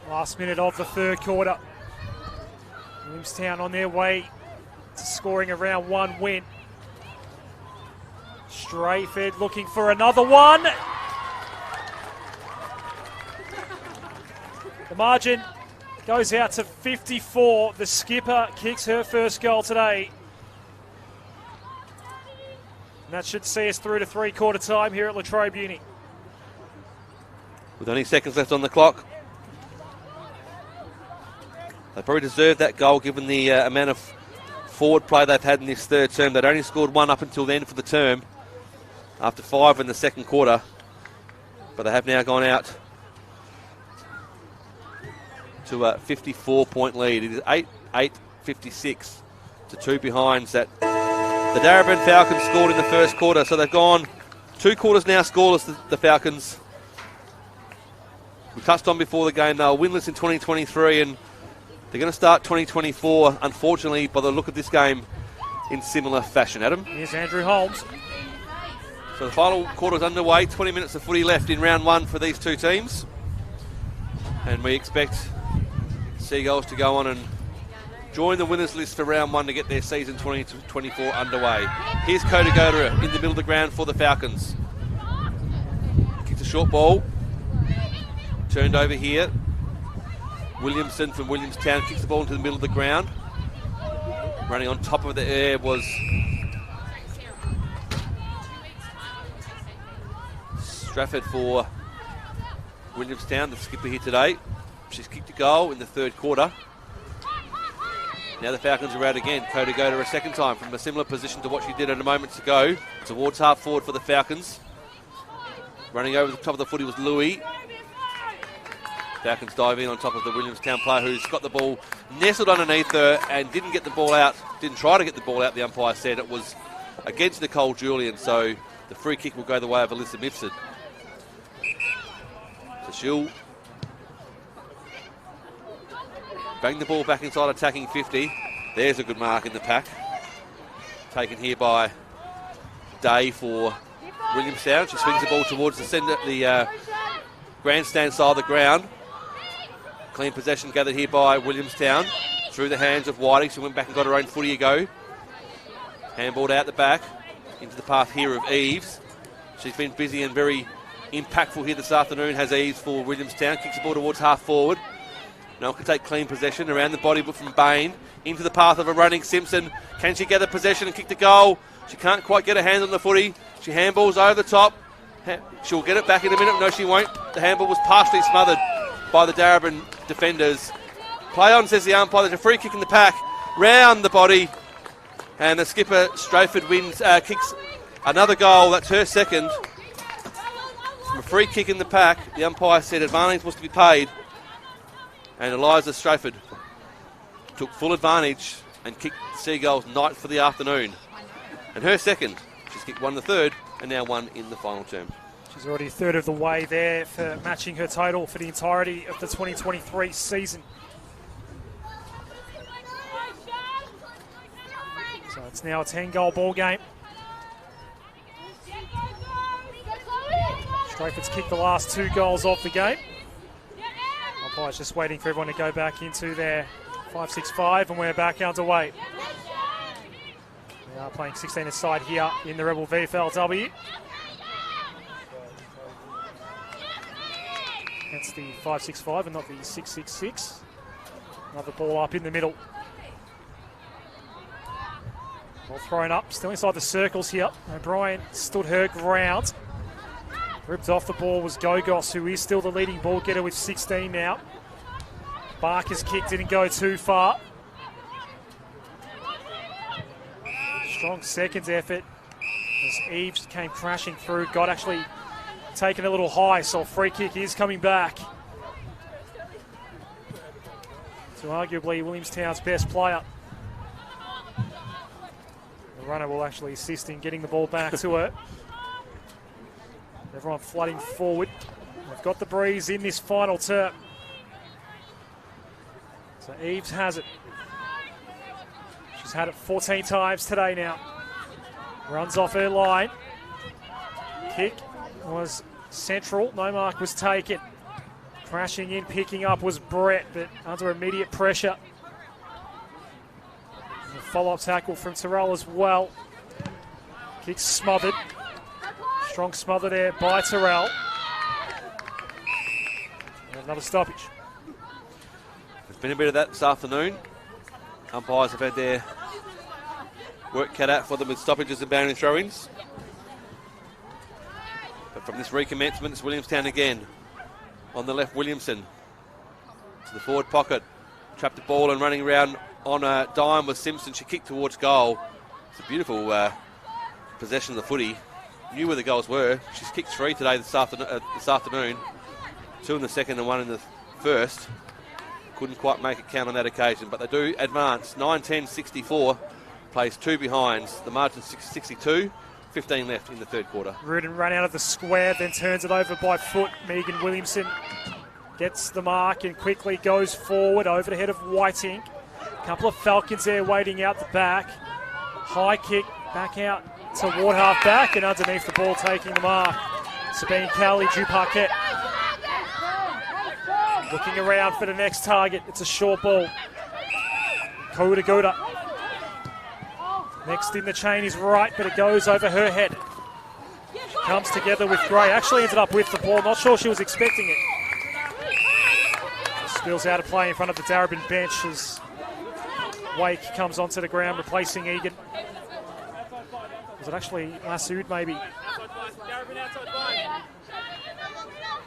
Last minute of the third quarter. Williamstown on their way to scoring a round one win. Strayford looking for another one. The margin goes out to 54. The skipper kicks her first goal today. And that should see us through to three-quarter time here at Latrobe Uni. With only seconds left on the clock. They probably deserved that goal given the amount of forward play they've had in this third term. They'd only scored one up until then for the term, after 5 in the second quarter. But they have now gone out to a 54-point lead. It is 8-56 to 2 behinds that the Darebin Falcons scored in the first quarter. So they've gone 2 quarters now scoreless, the Falcons. We touched on before the game, they were winless in 2023, and they're going to start 2024, unfortunately, by the look of this game, in similar fashion. Adam? Here's Andrew Holmes. So the final quarter is underway. 20 minutes of footy left in round one for these two teams. And we expect Seagulls to go on and join the winners list for round one to get their season 2024 underway. Here's Kodagota in the middle of the ground for the Falcons. Kicks a short ball. Turned over here. Williamson from Williamstown kicks the ball into the middle of the ground. Running on top of the air was Strafford for Williamstown, the skipper here today. She's kicked a goal in the third quarter. Now the Falcons are out again. Kodagota a second time from a similar position to what she did a moment ago. Towards half forward for the Falcons. Running over the top of the footy was Louis. Falcons dive in on top of the Williamstown player who's got the ball nestled underneath her and didn't get the ball out. Didn't try to get the ball out, the umpire said. It was against Nicole Julian, so the free kick will go the way of Alyssa Mifsud. So she'll bang the ball back inside attacking 50. There's a good mark in the pack. Taken here by Day for Williamstown. She swings the ball towards the centre, the grandstand side of the ground. Clean possession gathered here by Williamstown. Through the hands of Whiting. She went back and got her own footy ago. Handballed out the back. Into the path here of Eves. She's been busy and very impactful here this afternoon. Has Eves for Williamstown. Kicks the ball towards half forward. No one can take clean possession. Around the body from Bain. Into the path of a running Simpson. Can she gather possession and kick the goal? She can't quite get her hands on the footy. She handballs over the top. She'll get it back in a minute. No, she won't. The handball was partially smothered by the Darebin defenders. Play on, says the umpire. There's a free kick in the pack. Round the body. And the skipper, Strayford, kicks another goal. That's her second. From a free kick in the pack, the umpire said advantage was to be paid. And Eliza Strayford took full advantage and kicked Seagulls night for the afternoon. And her second. She's kicked one in the third and now one in the final term. She's already a third of the way there for matching her total for the entirety of the 2023 season. So it's now a 10-goal ball game. Strayford's kicked the last 2 goals of the game. Umpire's just waiting for everyone to go back into their 5-6-5, and we're back underway. We are playing 16-a-side here in the Rebel VFLW. That's the 5-6-5 and not the 6-6-6. Another ball up in the middle. Ball thrown up, still inside the circles here. O'Brien stood her ground. Ripped off the ball was Gogos, who is still the leading ball getter with 16 now. Barker's kick didn't go too far. Strong second effort as Eves came crashing through. Got actually taken a little high, so a free kick is coming back to arguably Williamstown's best player. The runner will actually assist in getting the ball back to her. Everyone flooding forward. We've got the breeze in this final term. So Eves has it. She's had it 14 times today now. Runs off her line. Kick was central. No mark was taken. Crashing in, picking up was Brett, but under immediate pressure. And a follow-up tackle from Terrell as well. Kick smothered. Strong smother there by Terrell. And another stoppage. There's been a bit of that this afternoon. Umpires have had their work cut out for them with stoppages and boundary throw-ins. But from this recommencement, it's Williamstown again. On the left, Williamson to the forward pocket. Trapped the ball and running around on a dime with Simpson. She kicked towards goal. It's a beautiful possession of the footy. Knew where the goals were. She's kicked 3 today this afternoon. 2 in the second and 1 in the first. Couldn't quite make it count on that occasion, but they do advance. 9-10-64, plays 2 behinds. The margin's 62, 15 left in the third quarter. Rudin ran out of the square, then turns it over by foot. Megan Williamson gets the mark and quickly goes forward over the head of Whiting. A couple of Falcons there waiting out the back. High kick back out toward half back, and underneath the ball taking the mark. Sabine Cowley, Drew Parquet. Looking around for the next target. It's a short ball. Koda. Next in the chain is Wright, but it goes over her head. She comes together with Gray. Actually ended up with the ball. Not sure she was expecting it. Spills out of play in front of the Darebin bench as Wake comes onto the ground, replacing Egan. Was it actually Lassoud, maybe? I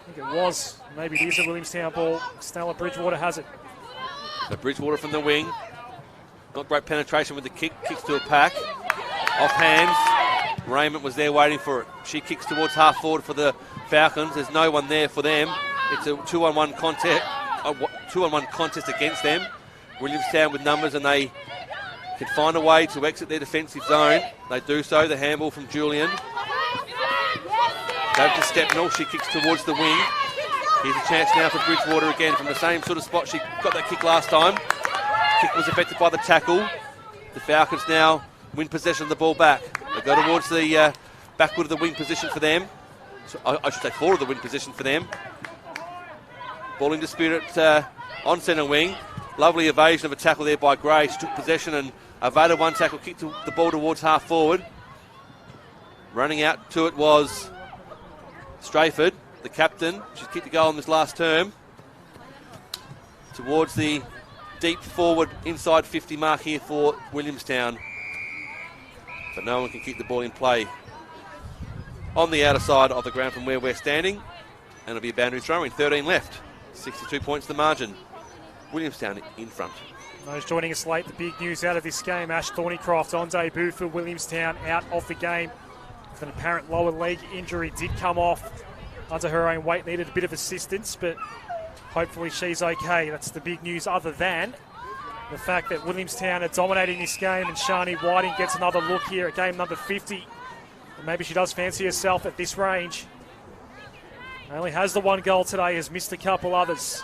think it was. Maybe it is a Williamstown ball. Stella Bridgewater has it. So Bridgewater from the wing. Not great penetration with the kick. Kicks to a pack. Off hands. Raymond was there waiting for it. She kicks towards half forward for the Falcons. There's no one there for them. It's a 2-on-1 contest. A 2-on-1 contest against them. Williamstown with numbers, and they can find a way to exit their defensive zone. They do so. The handball from Julian. Goes to Stepnell. She kicks towards the wing. Here's a chance now for Bridgewater again from the same sort of spot she got that kick last time. Kick was affected by the tackle. The Falcons now win possession of the ball back. They go towards the backward of the wing position for them. So, I should say forward of the wing position for them. Ball in dispute on centre wing. Lovely evasion of a tackle there by Gray. She took possession and evaded one tackle, kicked the ball towards half forward. Running out to it was Strayford, the captain. She's kicked a goal in this last term. Towards the deep forward inside 50 mark here for Williamstown. But no one can keep the ball in play on the outer side of the ground from where we're standing. And it'll be a boundary throw in. 13 left. 62 points the margin. Williamstown in front. Those joining us late, the big news out of this game. Ash Thornycroft on debut for Williamstown, out of the game with an apparent lower leg injury. Did come off under her own weight, needed a bit of assistance, but hopefully she's okay. That's the big news, other than the fact that Williamstown are dominating this game, and Shani Whiting gets another look here at game number 50. And maybe she does fancy herself at this range. Only has the one goal today, has missed a couple others.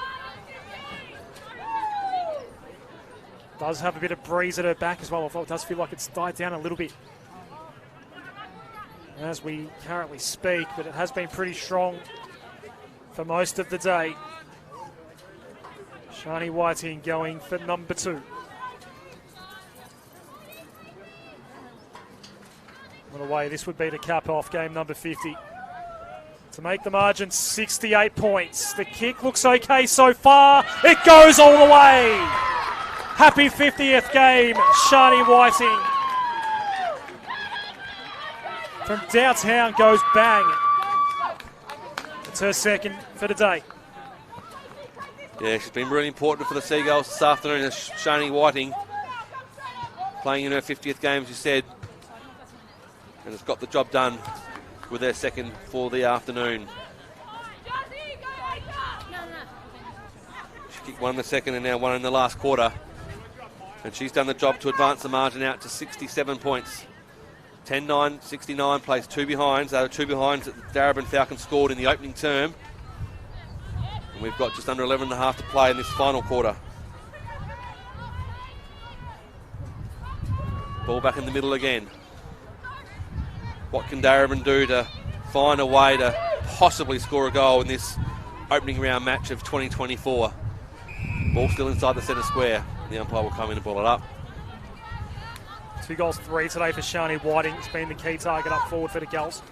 Does have a bit of breeze at her back as well, although it does feel like it's died down a little bit as we currently speak, but it has been pretty strong for most of the day. Shani Whiting going for number 2. What a way this would be to cap off game number 50. To make the margin 68 points. The kick looks okay so far. It goes all the way. Happy 50th game, Shani Whiting. From downtown goes bang. It's her second for the day. Yeah, she's been really important for the Seagulls this afternoon. Shani Whiting playing in her 50th game, as you said, and has got the job done with their second for the afternoon. She kicked one in the second and now one in the last quarter. And she's done the job to advance the margin out to 67 points. 10-9, 69, plays 2 behinds. They were 2 behinds that the Darebin Falcons scored in the opening term. And we've got just under 11 and a half to play in this final quarter. Ball back in the middle again. What can Darebin do to find a way to possibly score a goal in this opening round match of 2024? Ball still inside the centre square. The umpire will come in and ball it up. 2 goals, 3 today for Shani Whiting. It's been the key target up forward for the Gulls.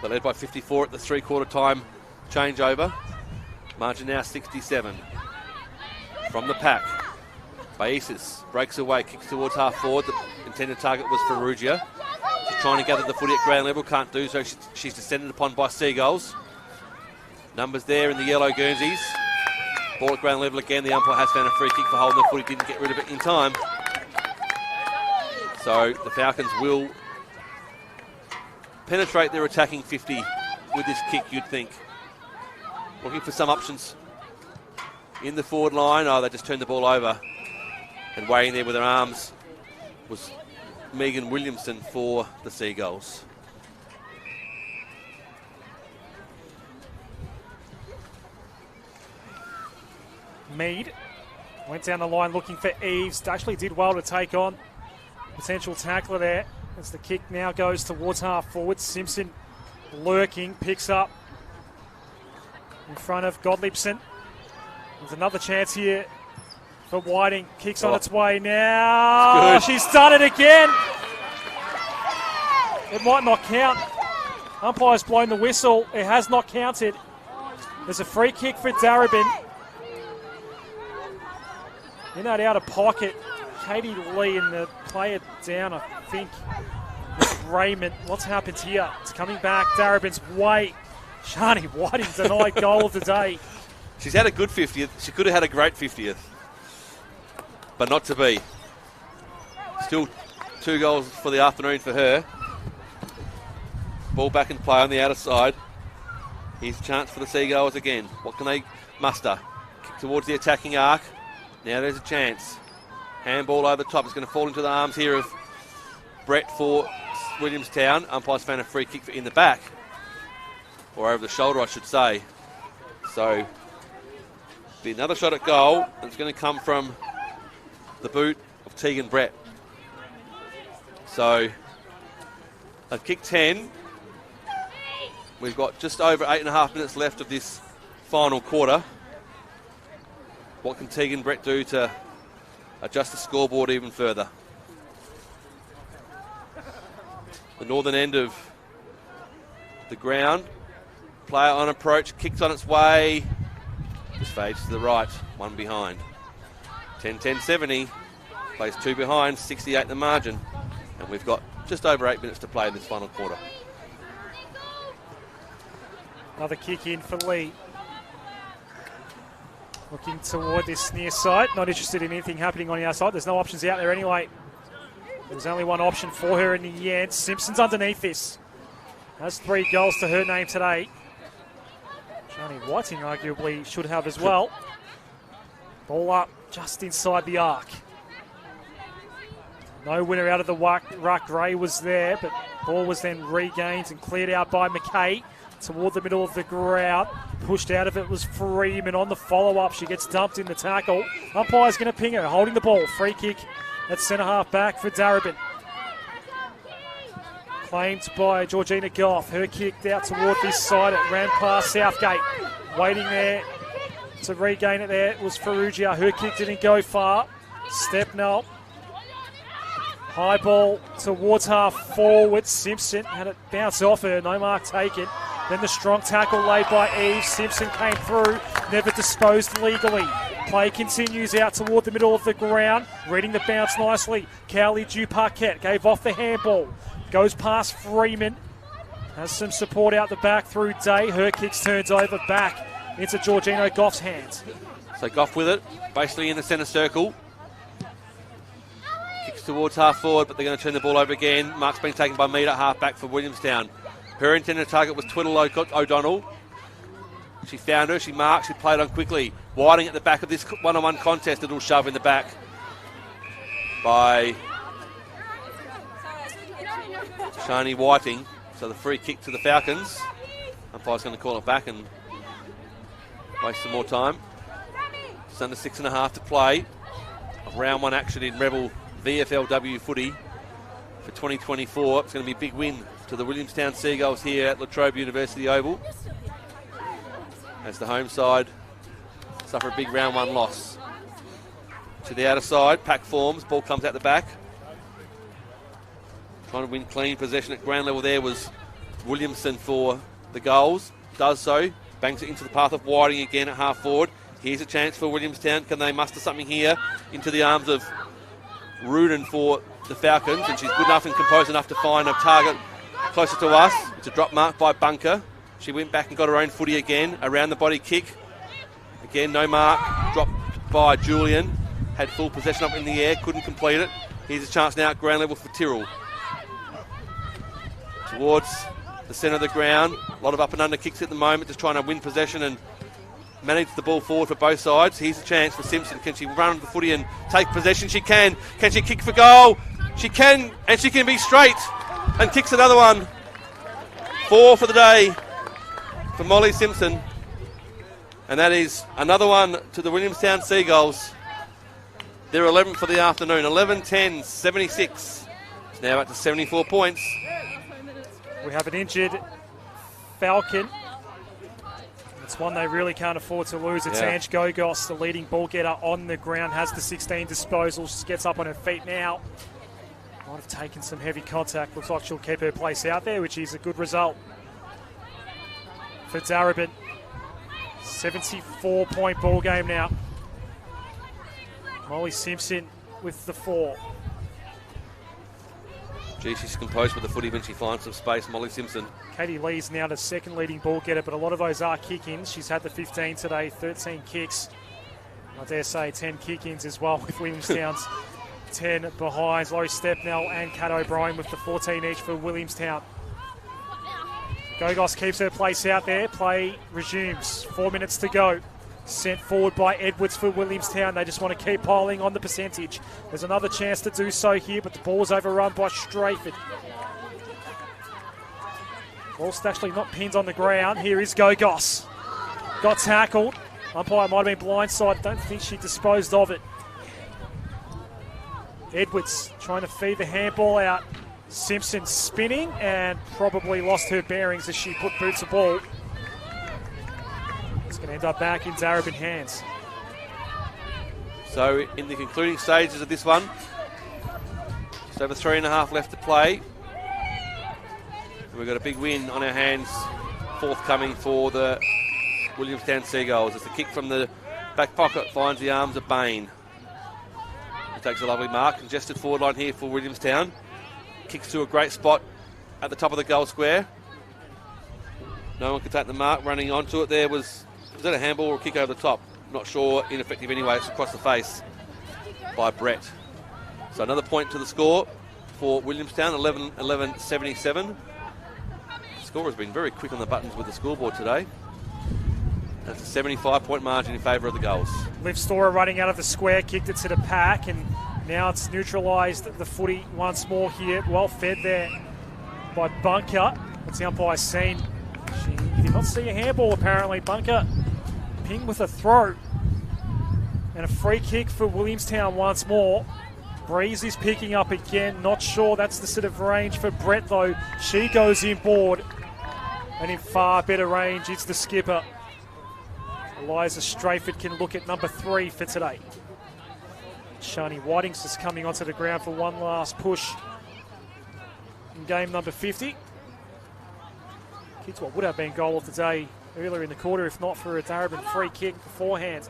They led by 54 at the 3-quarter time changeover. Margin now 67. From the pack, Baisis breaks away, kicks towards half forward. The intended target was Ferrugia. She's trying to gather the footy at ground level, can't do so. She's descended upon by Seagulls. Numbers there in the yellow Guernseys. Ball at ground level again. The umpire has found a free kick for holding the footy, didn't get rid of it in time. So the Falcons will penetrate their attacking 50 with this kick, you'd think. Looking for some options in the forward line. Oh, they just turned the ball over. And waiting there with her arms was Megan Williamson for the Seagulls. Mead went down the line looking for Eves. Actually did well to take on potential tackler there as the kick now goes towards half forward. Simpson lurking, picks up in front of Godlipson. There's another chance here for Whiting. Kicks on its way now. She's done it again. It might not count. Umpire's blown the whistle. It has not counted. There's a free kick for Darebin. In that outer pocket, Katie Lee and the player down, I think, is Raymond. What's happened here? It's coming back Darebin's way. Shani Whiting denied goal of the day. She's had a good 50th. She could have had a great 50th. But not to be. Still 2 goals for the afternoon for her. Ball back in play on the outer side. Here's a chance for the Seagulls again. What can they muster? Kick towards the attacking arc. Now there's a chance. Handball over the top. It's going to fall into the arms here of Brett for Williamstown. Umpire's found a free kick in the back. Or over the shoulder, I should say. So, be another shot at goal. And it's going to come from the boot of Tegan Brett. So, they've kicked 10. We've got just over 8.5 minutes left of this final quarter. What can Tegan Brett do to adjust the scoreboard even further? The northern end of the ground. Player on approach, kicks on its way. Just fades to the right, 1 behind. 10-10-70. Plays 2 behind, 68 the margin. And we've got just over 8 minutes to play in this final quarter. Another kick in for Lee. Looking toward this near side. Not interested in anything happening on the outside. There's no options out there anyway. There's only one option for her in the end. Simpson's underneath this. Has 3 goals to her name today. Shani Whiting arguably should have as well. Ball up just inside the arc. No winner out of the ruck. Gray was there, but ball was then regained and cleared out by McKay. toward the middle of the ground. Pushed out of it was Freeman on the follow-up. She gets dumped in the tackle. Umpire's going to ping her, holding the ball. Free kick at centre-half back for Darebin. Claimed by Georgina Goff. Her kicked out toward this side. It ran past Southgate. Waiting there to regain it there was Ferrugia. Her kick didn't go far. Stepnell. High ball towards half forward. Simpson had it bounce off her. No mark taken. Then the strong tackle laid by Eve. Simpson came through. Never disposed legally. Play continues out toward the middle of the ground. Reading the bounce nicely. Cowley Duparquette gave off the handball. Goes past Freeman. Has some support out the back through Day. Her kicks turns over back into Georgino Goff's hands. So Goff with it, basically in the centre circle. Kicks towards half forward, but they're going to turn the ball over again. Mark's been taken by Mead at half back for Williamstown. Her intended target was Twiddle O'Donnell. She found her, she marked, she played on quickly. Whiting at the back of this one-on-one contest, a little shove in the back by Shani Whiting. So the free kick to the Falcons. Umpire's going to call it back and waste some more time. It's under 6.5 to play. Round 1 action in Rebel VFLW footy for 2024. It's going to be a big win to the Williamstown Seagulls here at Trobe University Oval, as the home side suffer a big round 1 loss. To the outer side, pack forms, ball comes out the back. Trying to win clean possession at ground level there was Williamson for the goals. Does so, bangs it into the path of Whiting again at half forward. Here's a chance for Williamstown. Can they muster something here into the arms of Rudin for the Falcons? And she's good enough and composed enough to find a target closer to us. It's a drop mark by Bunker. She went back and got her own footy again. Around the body kick. Again, no mark. Dropped by Julian. Had full possession up in the air. Couldn't complete it. Here's a chance now at ground level for Tyrrell. Towards the centre of the ground. A lot of up and under kicks at the moment. Just trying to win possession and manage the ball forward for both sides. Here's a chance for Simpson. Can she run the footy and take possession? She can. Can she kick for goal? She can, and she can be straight. And kicks another one. 4 for the day for Molly Simpson. And that is another one to the Williamstown Seagulls. They're 11 for the afternoon. 11-10, 76. It's now up to 74 points. We have an injured Falcon. It's one they really can't afford to lose. It's Ange Gogos, the leading ball getter on the ground, has the 16 disposals. She gets up on her feet now. Might have taken some heavy contact. Looks like she'll keep her place out there, which is a good result for Darebin. 74-point ball game now. Molly Simpson with the 4. Gee, she's composed with the footy when she finds some space, Molly Simpson. Katie Lee's now the second leading ball getter, but a lot of those are kick-ins. She's had the 15 today, 13 kicks. I dare say 10 kick-ins as well, with Williamstown's 10 behinds. Laurie Stepnell and Kat O'Brien with the 14 each for Williamstown. Gogos keeps her place out there. Play resumes. 4 minutes to go. Sent forward by Edwards for Williamstown. They just want to keep piling on the percentage. There's another chance to do so here, but the ball's overrun by Strayford. Ball's actually not pinned on the ground. Here is Gogos. Got tackled. Umpire might have been blindside. Don't think she disposed of it. Edwards trying to feed the handball out. Simpson spinning and probably lost her bearings as she put boots to ball. It's going to end up back in Darebin hands. So in the concluding stages of this one, just over 3.5 left to play. We've got a big win on our hands forthcoming for the Williamstown Seagulls. It's a kick from the back pocket, finds the arms of Bain. He takes a lovely mark, congested forward line here for Williamstown. Kicks to a great spot at the top of the goal square. No one could take the mark. Running onto it there was that a handball or a kick over the top? Not sure. Ineffective anyway. It's across the face by Brett. So another point to the score for Williamstown, 11-77. The score has been very quick on the buttons with the scoreboard today. That's a 75-point margin in favour of the goals. Liv Storer running out of the square, kicked it to the pack, and now it's neutralised the footy once more here. Well fed there by Bunker. What's the umpire seen? She He did not see a handball apparently. Bunker ping with a throw. And a free kick for Williamstown once more. Breeze is picking up again. Not sure that's the sort of range for Brett though. She goes inboard. And in far better range, it's the skipper. Eliza Strayford can look at number 3 for today. Shani Whiting's just coming onto the ground for one last push in game number 50. Kids, what would have been goal of the day earlier in the quarter, if not for a Darebin free kick beforehand.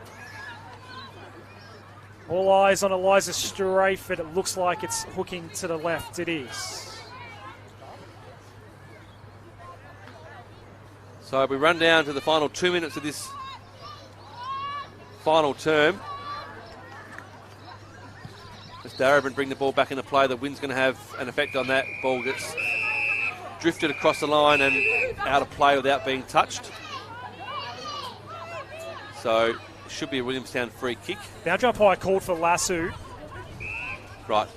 All eyes on Eliza Strayford. It looks like it's hooking to the left. It is. So we run down to the final 2 minutes of this final term. As Darebin bring the ball back into play, the wind's going to have an effect on that. Ball gets drifted across the line and out of play without being touched. So it should be a Williamstown free kick. Boundary umpire called for Lasso. Right.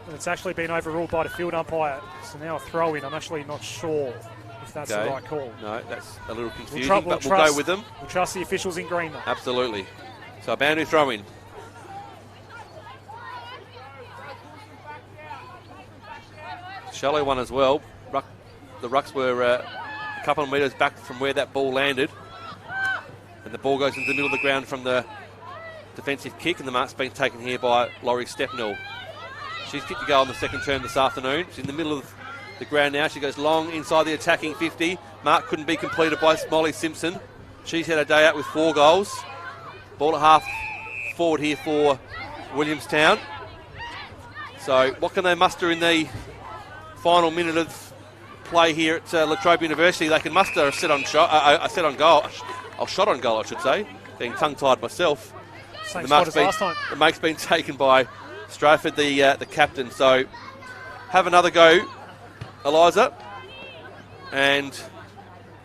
And it's actually been overruled by the field umpire. So now a throw in. I'm actually not sure if that's the right call. No, that's a little confusing, we'll but we'll go with them. We'll trust the officials in green though. Absolutely. So a boundary throw in. Shallow one as well. The rucks were a couple of metres back from where that ball landed. And the ball goes into the middle of the ground from the defensive kick, and the mark's been taken here by Laurie Stepnell. She's kicked a goal in the second term this afternoon. She's in the middle of the ground now. She goes long inside the attacking 50. Mark couldn't be completed by Molly Simpson. She's had a day out with 4 goals. Ball at half forward here for Williamstown. So what can they muster in the final minute of play here at Trobe University? They can muster a shot on goal, I should say. Being tongue-tied myself. Same spot as last time. The mark's been taken by Strayford, the captain. So have another go, Eliza, and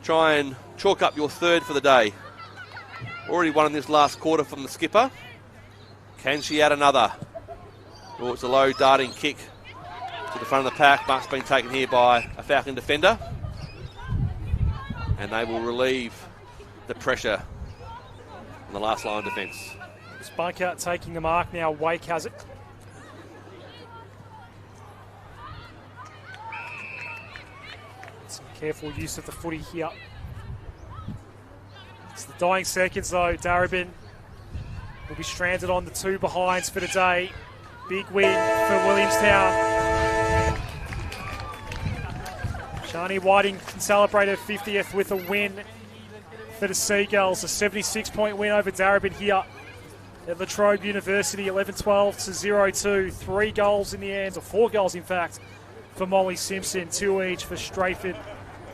try and chalk up your third for the day. Already won in this last quarter from the skipper. Can she add another? Oh, it's a low darting kick to the front of the pack. Mark's been taken here by a Falcon defender. And they will relieve the pressure on the last line of defence. Bunker taking the mark now. Wake has it. Some careful use of the footy here. It's the dying seconds though. Darebin will be stranded on the 2 behinds for the day. Big win for Williamstown. Shani Whiting can celebrate her 50th with a win for the Seagulls. A 76-point win over Darebin here at the Trobe University. 11-12 to 0-2. 3 goals in the end, or 4 goals in fact, for Molly Simpson. 2 each for Strayford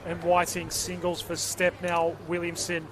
and Whiting. Singles for Stepnell, Williamson